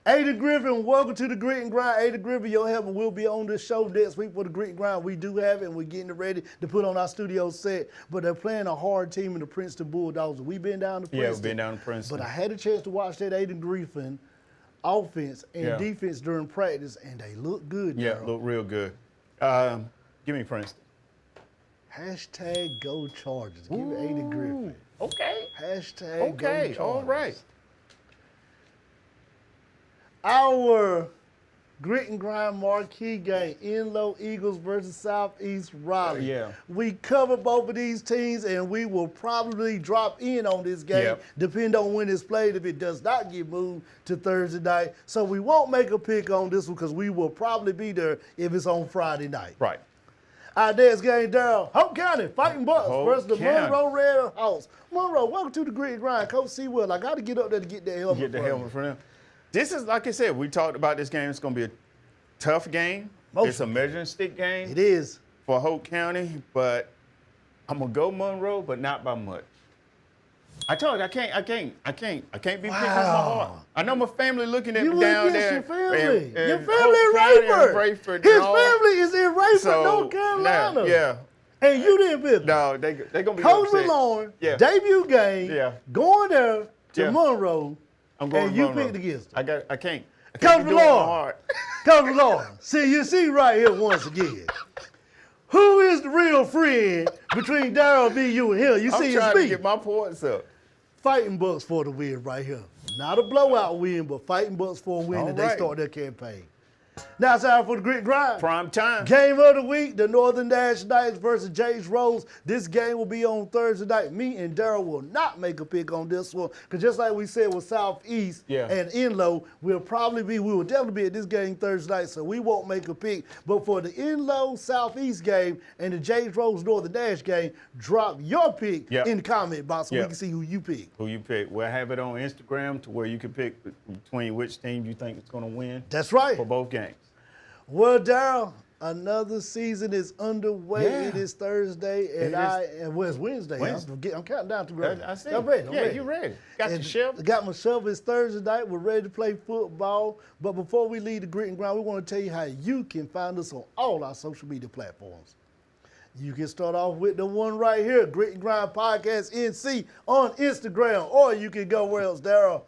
Ada Griffin, welcome to the Grit and Grind. Ada Griffin, your helper will be on this show next week for the Grit and Grind. We do have it, and we're getting it ready to put on our studio set. But they're playing a hard team in the Princeton Bulldogs. We've been down to Princeton. Yeah, we've been down to Princeton. But I had a chance to watch that Ada Griffin offense and Yeah. defense during practice, and they look good. Yeah, Darryl. look real good. Give me Princeton. Hashtag go Chargers. Give me Ada Griffin. Okay. Hashtag go Okay, Chargers. all right. Our Grit and Grind marquee game, Enloe Eagles versus Southeast Raleigh. Yeah. We cover both of these teams, and we will probably drop in on this game, Yep. depending on when it's played, if it does not get moved to Thursday night. So we won't make a pick on this one because we will probably be there if it's on Friday night. Right. Our next game, Daryl, Hoke County Fighting Bucks Hoke versus the County. Monroe Red House. Monroe, welcome to the Grit and Grind. Coach Sewell, I got to get up there to get that helmet. Get the from you. helmet for them. This is, like I said, we talked about this game. It's going to be a tough game. It's a measuring stick game. It is. For Hoke County, but I'm going to go Monroe, but not by much. I told you, I can't be picking with my heart. I know my family looking at You me down against there. your family. and Your Hoke family in County and Rayford. Rayford His and all. family is in Rayford, So, North Carolina. Yeah. And you didn't pick. No, they're going to be Coach upset. Malone, Yeah. debut game, Yeah. going there to Yeah. Monroe, I'm going and you Monroe. picked against them. I can't. Coach be doing my Malone, heart. Coach Malone, you see right here once again. Who is the real friend between Daryl B, you, and him? You I'm see trying it's to me. get my points up. Fighting Bucks for the win right here. Not a blowout win, but Fighting Bucks for a win, All and they right. start their campaign. Now it's time for the Grit Grind. Prime time. Game of the week, the Northern Nash Knights versus James Rose. This game will be on Thursday night. Me and Daryl will not make a pick on this one because just like we said with Southeast and Enloe, we will definitely be at this game Thursday night, so we won't make a pick. But for the Enloe Southeast game and the James Rose Northern Nash game, drop your pick in the comment box so we can see who you pick. Who you pick. We'll have it on Instagram to where you can pick between which team you think is going to win. That's right. For both games. Well, Daryl, another season is underway. It is Thursday, and it's Wednesday. I'm counting down to ready. I see. I'm ready. You're ready. Got your shovel? Got my shovel. It's Thursday night. We're ready to play football. But before we leave the Grit and Grind, we want to tell you how you can find us on all our social media platforms. You can start off with the one right here, Grit and Grind Podcast NC on Instagram, or you can go where else, Daryl?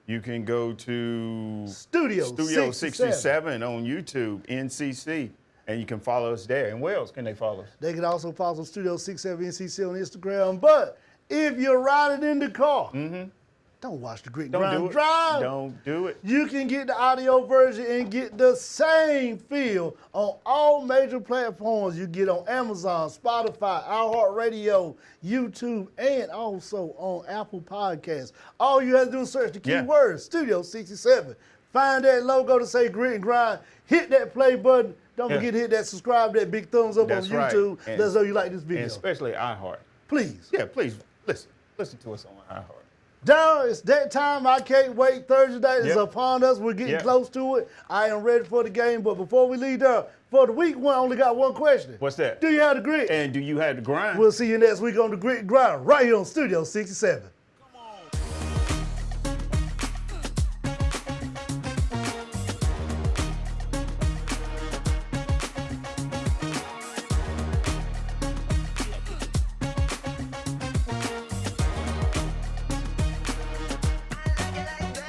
You can go to Studio 67 on YouTube, NCC, and you can follow us there. And where else can they follow us? They can also follow Studio 67 NCC on Instagram. But if you're riding in the car, don't watch the Grit and Grind Drive. Don't do it. You can get the audio version and get the same feel on all major platforms. You get on Amazon, Spotify, iHeartRadio, YouTube, and also on Apple Podcasts. All you have to do is search the keyword Studio 67. Find that logo to say Grit and Grind. Hit that play button. Don't forget to hit that subscribe, that big thumbs up on YouTube. Let us know you like this video. And especially iHeart. Please. Yeah, please listen. Listen to us on iHeart. Daryl, it's that time. I can't wait. Thursday night is upon us. We're getting close to it. I am ready for the game. But before we leave there, for the week one, I only got one question. What's that? Do you have the grit? And do you have the grind? We'll see you next week on the Grit and Grind right here on Studio 67.